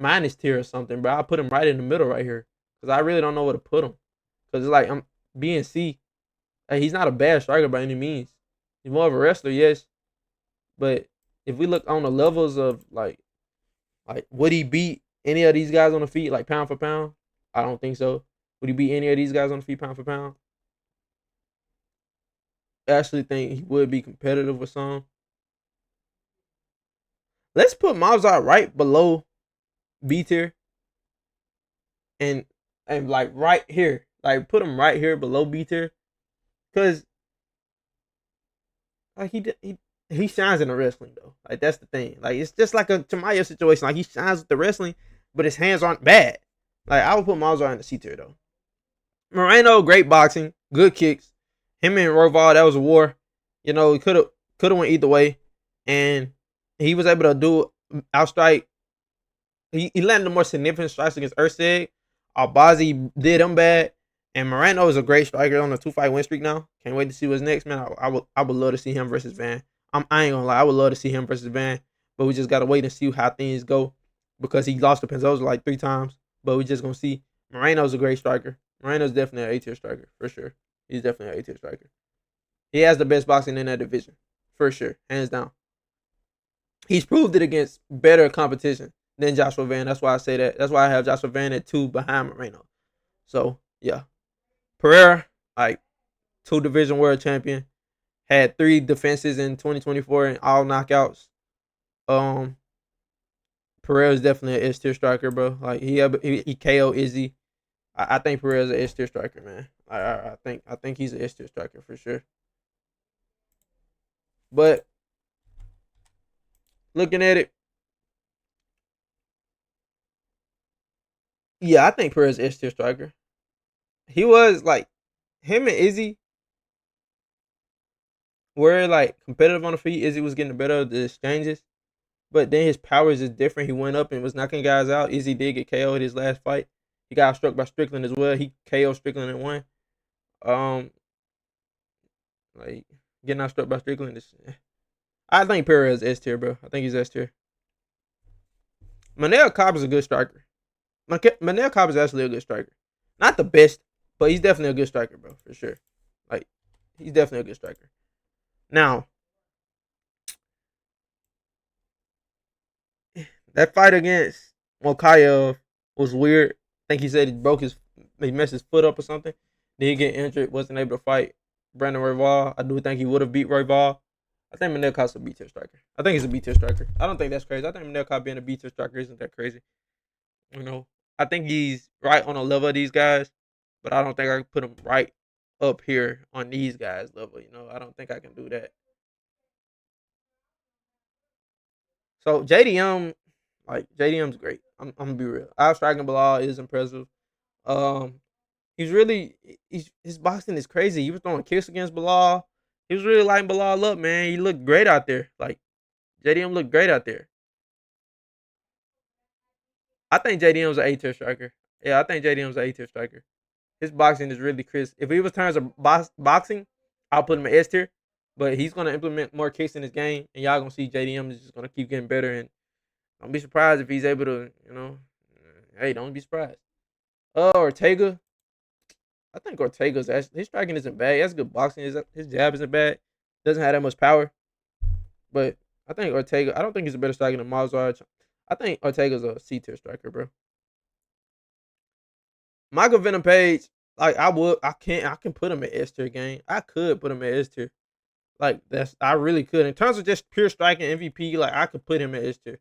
tier or something, bro. I'll put him right in the middle right here. Because I really don't know where to put him. Because it's like I'm B and C. Hey, he's not a bad striker by any means. He's more of a wrestler, yes. But if we look on the levels of like would he beat any of these guys on the feet, like pound for pound? I don't think so. Would he beat any of these guys on the feet, pound for pound? I actually think he would be competitive with some. Let's put Mozart right below B tier and like right here, like put him right here below B tier, because like he shines in the wrestling though. Like that's the thing. Like it's just like a Tamayo situation. Like he shines with the wrestling, but his hands aren't bad. Like I would put Mozart in the C tier though. Moreno, great boxing, good kicks. Him and Roval, that was a war. You know, he could have went either way, and he was able to do outstrike. He landed the more significant strikes against Erceg. Albazi did him bad, and Moreno is a great striker on a 2-fight win streak now. Can't wait to see what's next, man. I would love to see him versus Van. I ain't gonna lie, I would love to see him versus Van, but we just gotta wait and see how things go because he lost to Penzosa like 3 times. But we just gonna see. Moreno's a great striker. Moreno's definitely an A-tier striker for sure. He's definitely an A-tier striker. He has the best boxing in that division for sure, hands down. He's proved it against better competition than Joshua Van. That's why I say that. That's why I have Joshua Van at 2 behind Moreno. So yeah, Pereira, like 2 division world champion, had 3 defenses in 2024 and all knockouts. Um, Pereira is definitely an S tier striker, bro. Like he KO Izzy. I think Pereira's an S tier striker, man. I think he's an S tier striker for sure. But looking at it, yeah, I think Pereira's S tier striker. He was like him and Izzy were like competitive on the feet. Izzy was getting the better of the exchanges, but then his powers is different. He went up and was knocking guys out. Izzy did get KO'd his last fight. He got struck by Strickland as well. He KO'd Strickland and won. Um, like getting out struck by Strickland is. I think Pereira is S tier, bro. I think he's S tier. Manel Cobb is a good striker. Manel Cobb is actually a good striker. Not the best, but he's definitely a good striker, bro, for sure. Like, he's definitely a good striker. Now, that fight against Mokayev was weird. I think he said he messed his foot up or something. Then he get injured, wasn't able to fight Brandon Royval. I do think he would have beat Royval. I think Manel Cobb's a B tier striker. I think he's a B tier striker. I don't think that's crazy. I think Manel Cobb being a B tier striker isn't that crazy. You know, I think he's right on a level of these guys, but I don't think I can put him right up here on these guys' level. You know, I don't think I can do that. So JDM, like JDM's great. I'm gonna be real. Our striking Bilal is impressive. Um, his boxing is crazy. He was throwing kicks against Bilal. He was really lighting Bilal up, man. He looked great out there. Like JDM looked great out there. I think JDM's an A tier striker. Yeah, I think JDM's an A tier striker. His boxing is really crisp. If he was terms of boxing, I'll put him at S tier. But he's gonna implement more kicks in his game, and y'all gonna see JDM is just gonna keep getting better. And don't be surprised if he's able to, hey, don't be surprised. Ortega. I think Ortega's actually his striking isn't bad. He has good boxing. His jab isn't bad. Doesn't have that much power. But I think Ortega. I don't think he's a better striker than Mazar. I think Ortega's a C tier striker, bro. Michael Venom Page, like I can put him at S tier game. I could put him at S tier. Like I really could. In terms of just pure striking MVP, like I could put him at S tier.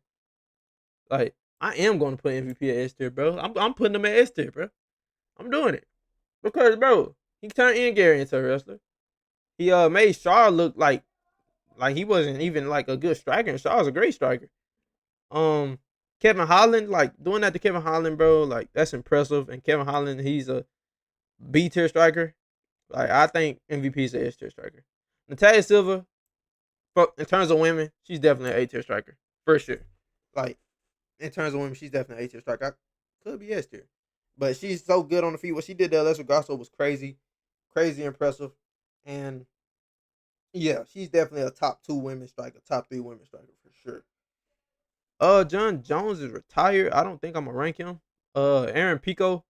Like I am going to put MVP at S tier, bro. I'm putting him at S tier, bro. I'm doing it because, bro, he turned Ian Gary into a wrestler. He made Shaw look like he wasn't even like a good striker. And Shaw's a great striker. Um, Kevin Holland, like doing that to Kevin Holland, bro, like that's impressive. And Kevin Holland, he's a B tier striker. Like I think MVP is a S tier striker. Natalia Silva, in terms of women, she's definitely an A tier striker for sure. Like in terms of women, she's definitely an A tier striker. I could be S tier, but she's so good on the feet. What she did to Alexa Grasso was crazy, crazy impressive, and yeah, she's definitely a top 2 women striker, top 3 women striker for sure. John Jones is retired. I don't think I'm gonna rank him. Aaron Pico,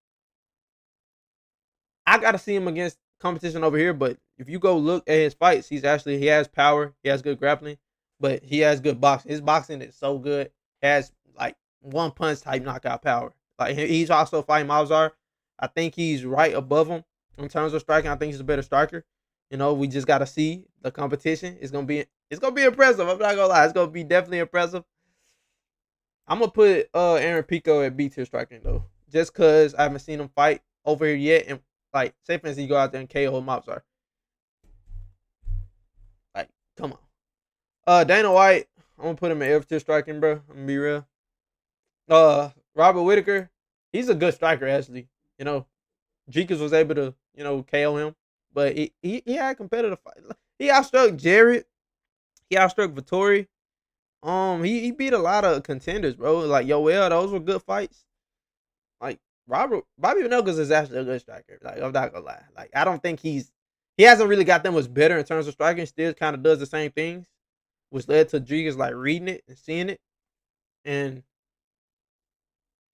I gotta see him against competition over here. But if you go look at his fights, he has power. He has good grappling, but he has good boxing. His boxing is so good. He has like one punch type knockout power. Like he's also fighting Mavzar. I think he's right above him in terms of striking. I think he's a better striker. We just gotta see the competition. It's gonna be impressive. I'm not gonna lie. It's gonna be definitely impressive. I'm gonna put Aaron Pico at B tier striking though, just cause I haven't seen him fight over here yet. And like, say for instance, he go out there and KO Mobsar. Like, come on. Dana White, I'm gonna put him at F tier striking, bro. I'm gonna be real. Robert Whitaker, he's a good striker actually. You know, Jeekins was able to KO him, but he had competitive fight. He outstruck Jared. He outstruck Vittori. He beat a lot of contenders, bro. Like Yoel, those were good fights. Like Bobby Vinogas is actually a good striker. Like, I'm not gonna lie. Like, I don't think he hasn't really got that much better in terms of striking. Still kind of does the same things, which led to Jigas like reading it and seeing it. And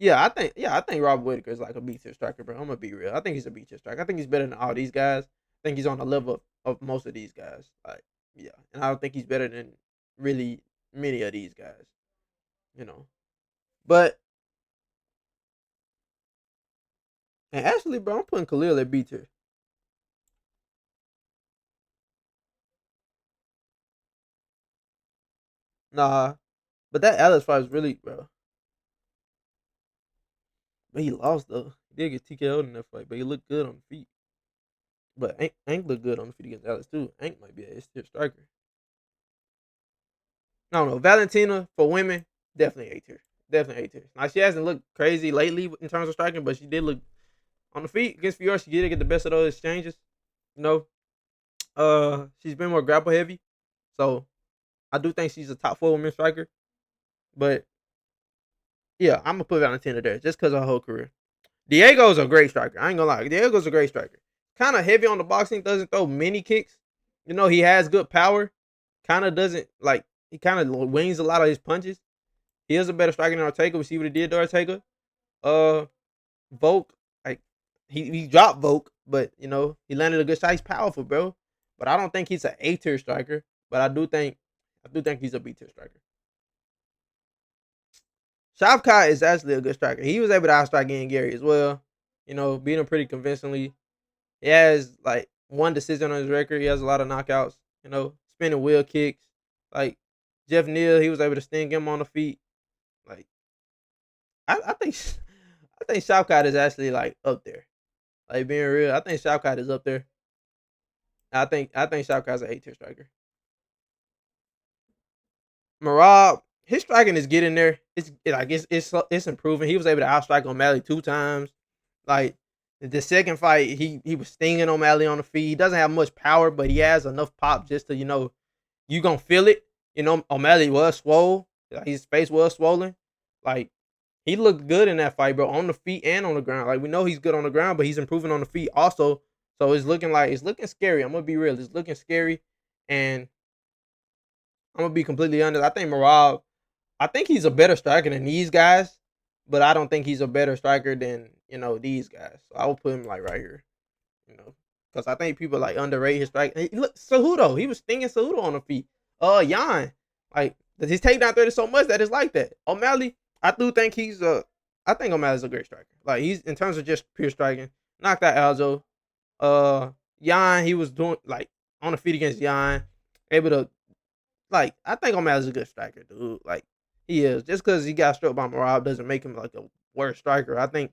I think Robert Whitaker is like a B tier striker, bro. I'm gonna be real. I think he's a B tier striker. I think he's better than all these guys. I think he's on the level of most of these guys. Like, yeah, and I don't think he's better than really many of these guys. You know, but and actually, bro, I'm putting Khalil at B tier. Nah, but that Alex fight was really, bro. But he lost though. He did get TKO'd in that fight, but he looked good on the feet. But Ank looked good on the feet against Alex too. Ank might be a S tier striker. I don't know. Valentina for women, definitely A tier. Definitely A tier. Now she hasn't looked crazy lately in terms of striking, but she did look on the feet against Fiora. She did get the best of those exchanges. You know, she's been more grapple heavy, so I do think she's a top 4 women striker. But yeah, I'm gonna put Valentina there just because of her whole career. Diego's a great striker. I ain't gonna lie. Diego's a great striker. Kind of heavy on the boxing. Doesn't throw many kicks. He has good power. Kind of doesn't like. He kind of wings a lot of his punches. He is a better striker than Ortega. We see what he did to Ortega. Uh, Volk, like he dropped Volk, but he landed a good shot. He's powerful, bro. But I don't think he's an A tier striker. But I do think he's a B tier striker. Shavkat is actually a good striker. He was able to outstrike Ian Gary as well. Beat him pretty convincingly. He has like one decision on his record. He has a lot of knockouts. Spinning wheel kicks. Like Jeff Neal, he was able to sting him on the feet. Like I think I think Shavkat is actually like up there. Like, being real, I think Shavkat is up there. I think Shavkat's an A tier striker. Marab, his striking is getting there. It's improving. He was able to outstrike O'Malley 2 times. Like the second fight, he was stinging O'Malley on the feet. He doesn't have much power, but he has enough pop just to you gonna feel it. O'Malley was swole. Like, his face was swollen. Like, he looked good in that fight, bro, on the feet and on the ground. Like, we know he's good on the ground, but he's improving on the feet also. So it's looking scary. I'm gonna be real. It's looking scary, and I'm gonna be completely honest. I think he's a better striker than these guys, but I don't think he's a better striker than these guys. So I will put him like right here. Because I think people like underrate his strike. Look, Cejudo, he was stinging Cejudo on the feet. Yan, like his takedown threat is so much that it's like that. O'Malley, I do think I think O'Malley's a great striker. Like, he's in terms of just pure striking, knocked out Aljo. Yan, he was doing like on the feet against Yan, able to like. I think O'Malley's a good striker, dude. Like, he is. Just because he got struck by Marab doesn't make him like a worse striker. I think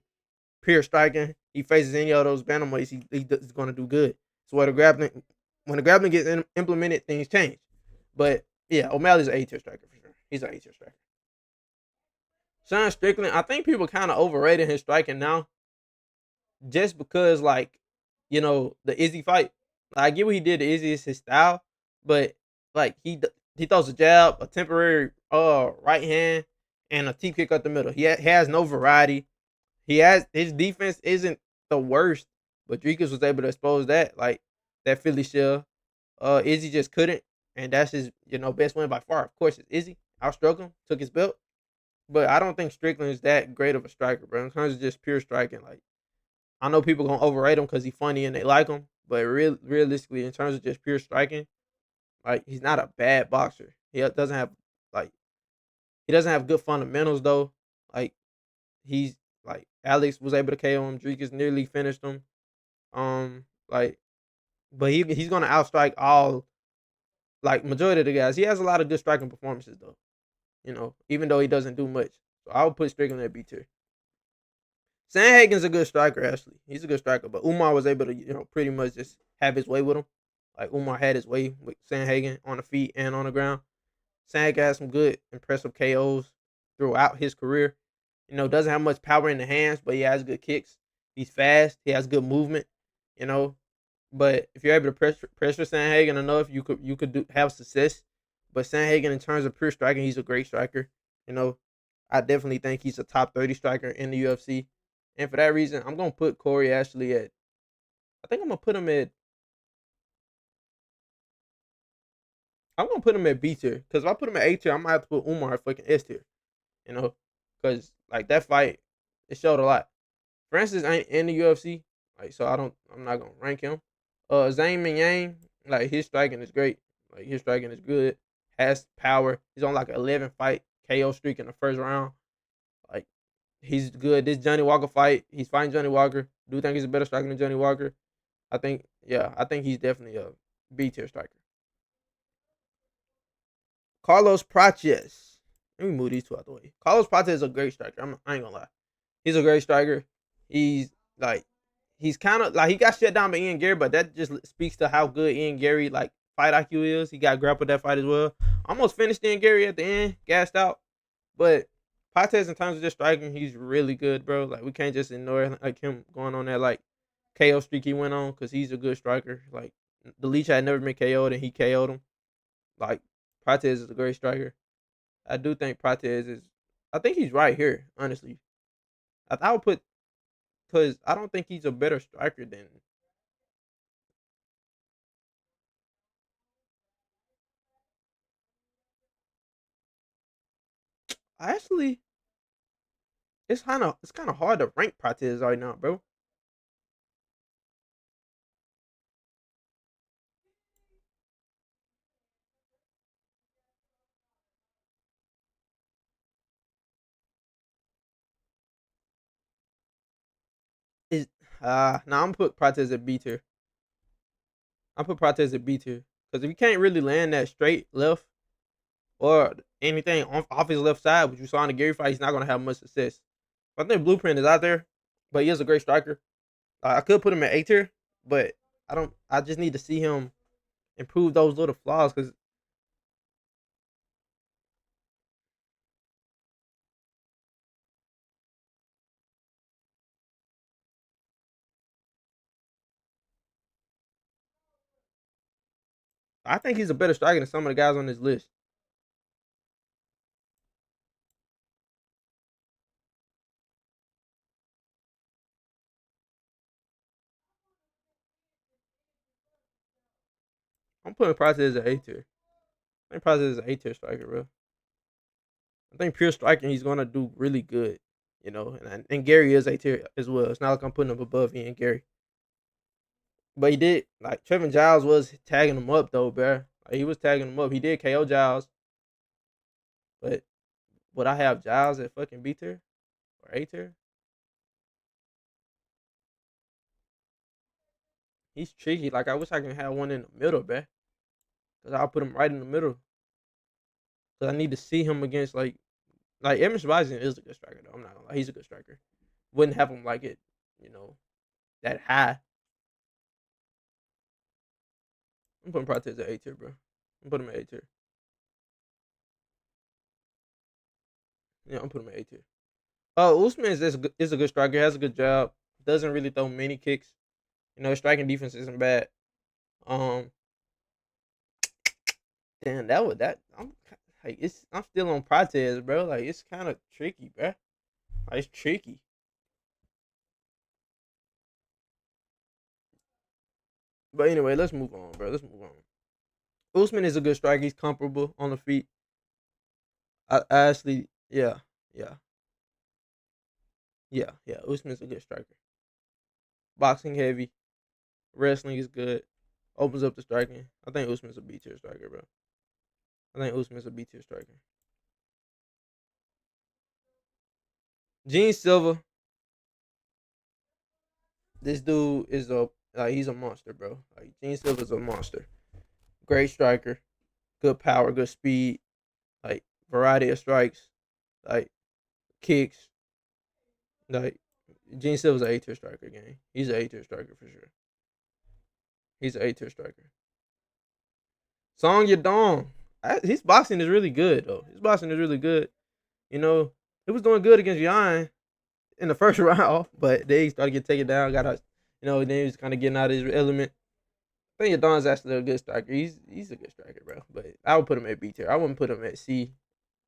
pure striking, he faces any of those bantamweights, he's going to do good. So when the grappling gets implemented, things change. But yeah, O'Malley's an A tier striker for sure. He's an A tier striker. Sean Strickland, I think people kind of overrated his striking now, just because like the Izzy fight. I get what he did to Izzy, is his style, but like he throws a jab, a temporary right hand, and a T kick up the middle. He has no variety. His defense isn't the worst, but Dricus was able to expose that, like that Philly shell. Izzy just couldn't, and that's his best win by far. Of course, it's Izzy. Outstruck him, took his belt, but I don't think Strickland is that great of a striker, bro. In terms of just pure striking, like, I know people gonna overrate him because he's funny and they like him, but realistically, in terms of just pure striking, like, he's not a bad boxer. He doesn't have like he doesn't have good fundamentals though. Like he's like Alex was able to KO him. Dricus nearly finished him. Like, but he's gonna outstrike all like majority of the guys. He has a lot of good striking performances though. Even though he doesn't do much. So I would put Strickland at B tier. Sandhagen's a good striker, actually. He's a good striker, but Umar was able to, pretty much just have his way with him. Like Umar had his way with Sandhagen on the feet and on the ground. Sandhagen has some good, impressive KOs throughout his career. Doesn't have much power in the hands, but he has good kicks. He's fast. He has good movement. You know, but if you're able to pressure Sandhagen enough, you could have success. But Sandhagen, in terms of pure striking, he's a great striker. You know, I definitely think he's a top 30 striker in the UFC. And for that reason, I'm gonna put Corey Ashley at. I think I'm gonna put him at. I'm gonna put him at B tier because if I put him at A tier, I might have to put Umar at fucking S tier. You know, because like that fight, it showed a lot. Francis ain't in the UFC, like so I'm not gonna rank him. Zhang Mingyang, like his striking is great. Like his striking is good. Has power. He's on like an 11 fight KO streak in the first round. Like he's good. This Johnny Walker fight, he's fighting Johnny Walker. Do you think he's a better striker than Johnny Walker? I think he's definitely a B tier striker. Carlos Praches. Let me move these two out the way. Carlos Prates is a great striker. I ain't gonna lie. He's a great striker. He's like he's kind of like he got shut down by Ian Gary, but that just speaks to how good Ian Gary like fight IQ is. He got grappled that fight as well. Almost finished Ian Gary at the end, gassed out. But Pates in terms of just striking, he's really good, bro. Like we can't just ignore like him going on that like KO streak he went on because he's a good striker. Like the Leech had never been KO'd and he KO'd him. Like Pates is a great striker. I do think Pates is. I think he's right here, honestly. I would put because I don't think he's a better striker than. Actually, it's kind of hard to rank Pates right now, bro. Is Now I'm put Pates at B tier. I put Pates at B tier because if you can't really land that straight left or anything off his left side, which you saw in the Gary fight, he's not gonna have much success. I think Blueprint is out there, but he is a great striker. I could put him at A tier, but I don't. I just need to see him improve those little flaws because I think he's a better striker than some of the guys on this list. I'm putting Price as an A tier. I think Price is an A tier striker, bro. I think pure striking, he's gonna do really good. And Gary is A tier as well. It's not like I'm putting him above Ian Gary, but he did like Trevin Giles was tagging him up though, bro. Like, he was tagging him up. He did KO Giles, but would I have Giles at fucking B tier or A tier? He's tricky. Like I wish I can have one in the middle, bro. Cause I'll put him right in the middle. Cause I need to see him against like Emerson Bison is a good striker though. I'm not gonna lie, he's a good striker. Wouldn't have him like it, you know, that high. I'm putting Prates at A tier, bro. I'm putting him at A tier. Yeah, I'm putting him at A tier. Usman is a good striker. Has a good job. Doesn't really throw many kicks. His striking defense isn't bad. Um, damn, that was that. I'm still on Prates, bro. Like it's kind of tricky, bro. Like, it's tricky. But anyway, let's move on, bro. Let's move on. Usman is a good striker. He's comparable on the feet. I actually, yeah, yeah, yeah. Usman's a good striker. Boxing heavy, wrestling is good. Opens up the striking. I think Usman's a B tier striker, bro. I think Usman's a B tier striker. Gene Silva, this dude is a he's a monster, bro. Like Gene Silva's a monster. Great striker, good power, good speed, like variety of strikes, like kicks. Like Gene Silva's an A-tier striker, gang. He's an A-tier striker for sure. He's an A-tier striker. Song Yadong. His boxing is really good though. His boxing is really good. You know, he was doing good against Yan in the first round, but then he started getting taken down. Got out, then he was kind of getting out of his element. I think Yadong's actually a good striker. He's a good striker, bro. But I would put him at B tier. I wouldn't put him at C.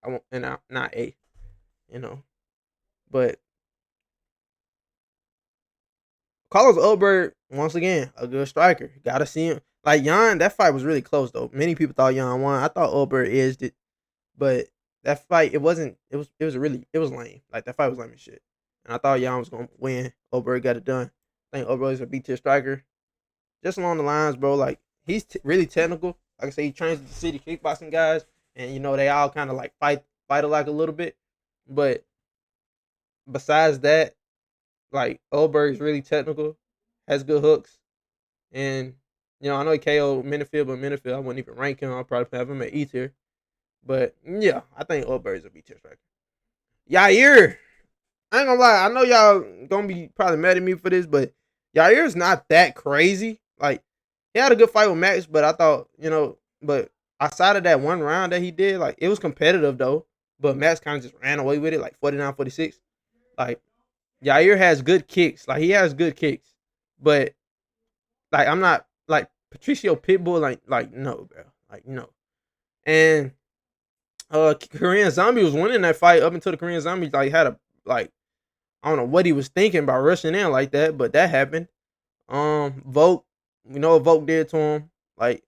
I won't, and not A. You know, but Carlos Ulberg once again a good striker. Gotta see him. Like Yan, that fight was really close though. Many people thought Yan won. I thought Ulberg edged it. But that fight, it wasn't. It was lame. Like that fight was lame as shit. And I thought Yan was gonna win. Oberg got it done. I think Oberg is a B tier striker. Just along the lines, bro. Like he's really technical. Like I say, he trains with the city kickboxing guys, and they all kind of like fight like a little bit. But besides that, like Oberg is really technical, has good hooks, and I know he KO'd Minifield, but Minifield I wouldn't even rank him. I'll probably have him at E tier. But yeah, I think Oberg is a B tier striker. Yair, I ain't gonna lie. I know y'all gonna be probably mad at me for this, but Yair's not that crazy. Like he had a good fight with Max, but I thought but outside of that one round that he did, like it was competitive though. But Max kind of just ran away with it, like 49-46. Like Yair has good kicks. Like he has good kicks, but like I'm not like Patricio Pitbull. Like no, bro. Like no. And Korean Zombie was winning that fight up until the Korean Zombie like had a like I don't know what he was thinking about rushing in like that, but that happened. Volk, we know what Volk did to him. Like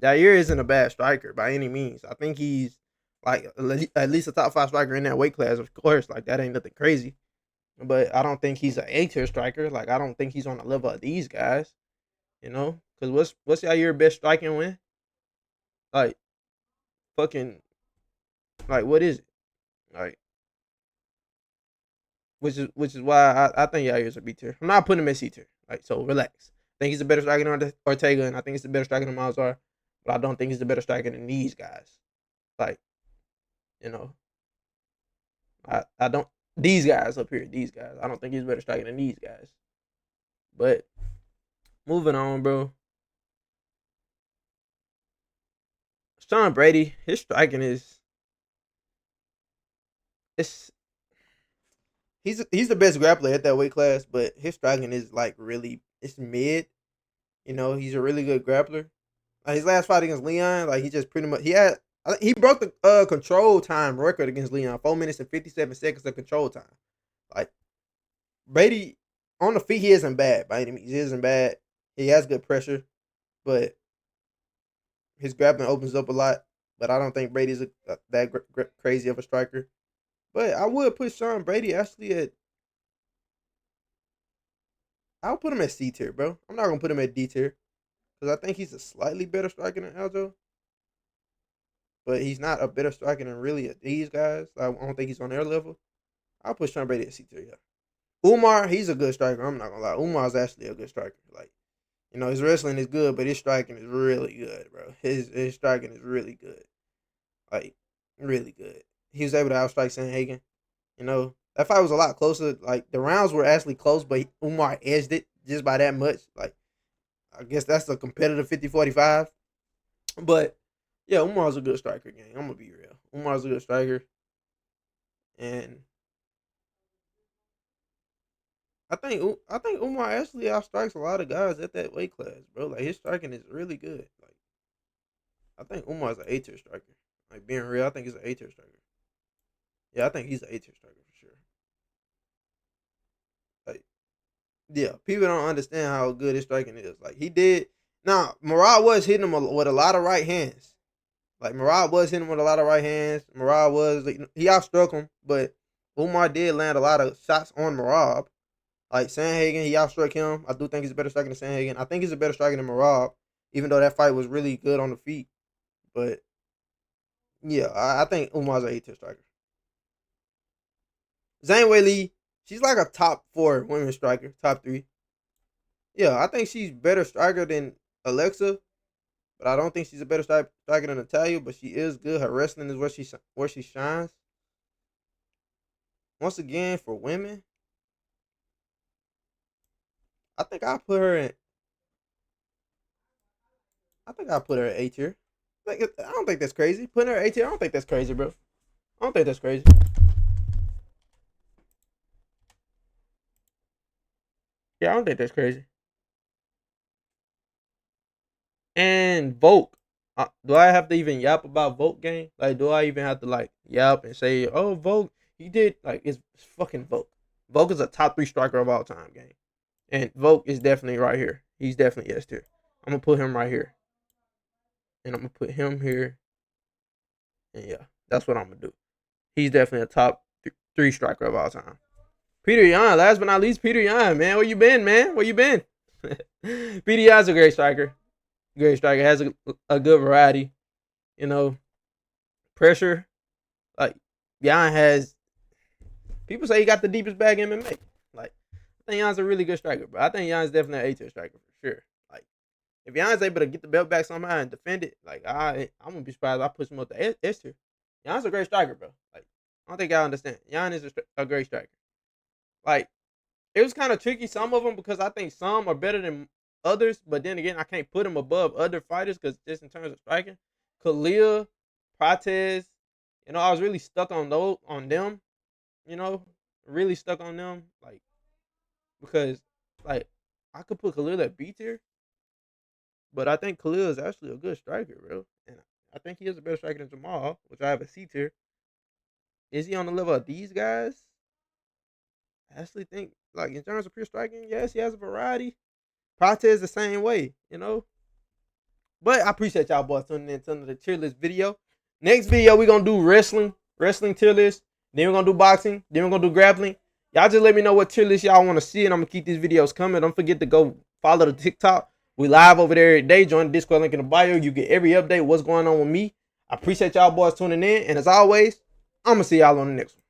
Jair isn't a bad striker by any means. I think he's like at least a top 5 striker in that weight class. Of course, like that ain't nothing crazy. But I don't think he's an A tier striker. Like I don't think he's on the level of these guys. Because what's Jair best striking win? Like fucking like what is it? Like which is why I think Yair's a B tier. I'm not putting him at C tier. Like so, relax. I think he's a better striker than Ortega, and I think he's a better striker than Malzar. But I don't think he's a better striker than these guys. Like, you know, I don't these guys up here. These guys. I don't think he's a better striker than these guys. But moving on, bro. Sean Brady, his striking is it's he's the best grappler at that weight class, but his striking is like really it's mid. He's a really good grappler. His last fight against Leon, like he just pretty much he broke the control time record against Leon, 4 minutes and 57 seconds of control time. Like Brady on the feet, he isn't bad by any means. He isn't bad. He has good pressure, but his grappling opens up a lot. But I don't think Brady's that crazy of a striker. But I would put Sean Brady actually at. I'll put him at C tier, bro. I'm not gonna put him at D tier because I think he's a slightly better striker than Aljo, but he's not a better striker than really these guys. I don't think he's on their level. I'll put Sean Brady at C tier, yeah. Umar, he's a good striker. I'm not gonna lie. Umar's actually a good striker. Like, his wrestling is good, but his striking is really good, bro. His striking is really good. Like, really good. He was able to outstrike Sanhagen. That fight was a lot closer. Like, the rounds were actually close, but Umar edged it just by that much. Like, I guess that's a competitive 50-45. But, yeah, Umar's a good striker, gang. I'm going to be real. Umar's a good striker. And I think Umar actually outstrikes a lot of guys at that weight class, bro. Like his striking is really good. Like I think Umar's an A tier striker. Like being real, I think he's an A tier striker. Yeah, I think he's an A tier striker for sure. Like yeah, people don't understand how good his striking is. Like he did. Now Murad was hitting him with a lot of right hands. Like Murad was hitting him with a lot of right hands. Murad was he outstruck him, but Umar did land a lot of shots on Murad. Like Sanhagen, he outstruck him. I do think he's a better striker than Sanhagen. I think he's a better striker than Marab, even though that fight was really good on the feet. But yeah, I think Umar's an A tier striker. Zhang Weili, she's like a top 4 women's striker, top 3. Yeah, I think she's better striker than Alexa, but I don't think she's a better striker than Natalia. But she is good. Her wrestling is where she shines. Once again, for women, I think I put her in. I think I put her at A tier. Like, I don't think that's crazy. Putting her at A tier, I don't think that's crazy, bro. I don't think that's crazy. Yeah, I don't think that's crazy. And Volk. Do I have to even yap about Volk game? Like, do I even have to like yap and say, "Oh, Volk, he did like it's fucking Volk." Volk is a top 3 striker of all time, game, and Volk is definitely right here. He's definitely S tier. I'm gonna put him right here, and I'm gonna put him here, and yeah, that's what I'm gonna do. He's definitely a top 3 striker of all time. Peter Yan, last but not least, Peter Yan, man, where you been, man? Where you been? Peter Yan's a great striker. Great striker, has a good variety. You know, pressure. Like, Yan has. People say he got the deepest bag in MMA. Like, I think Jan's a really good striker, but I think Jan's definitely an A tier striker for sure. Like, if Jan's able to get the belt back somehow and defend it, like, I'm gonna be surprised if I push him up to S tier. Jan's a great striker, bro. Like, I don't think y'all understand. Jan is a great striker. Like, it was kind of tricky, some of them, because I think some are better than others, but then again, I can't put him above other fighters because just in terms of striking, Khalil, Prates, I was really stuck on them, really stuck on them, like, because, like, I could put Khalil at B tier, but I think Khalil is actually a good striker, bro, and I think he is a better striker than Jamal, which I have a C tier. Is he on the level of these guys? I actually think, like, in terms of pure striking, yes, he has a variety. Prates the same way. But I appreciate y'all boys tuning in to the tier list video. Next video, we're going to do wrestling tier list. Then we're going to do boxing. Then we're going to do grappling. Y'all just let me know what tier list y'all want to see, and I'm going to keep these videos coming. Don't forget to go follow the TikTok. We live over there every day. Join the Discord link in the bio. You get every update, what's going on with me. I appreciate y'all boys tuning in. And as always, I'm going to see y'all on the next one.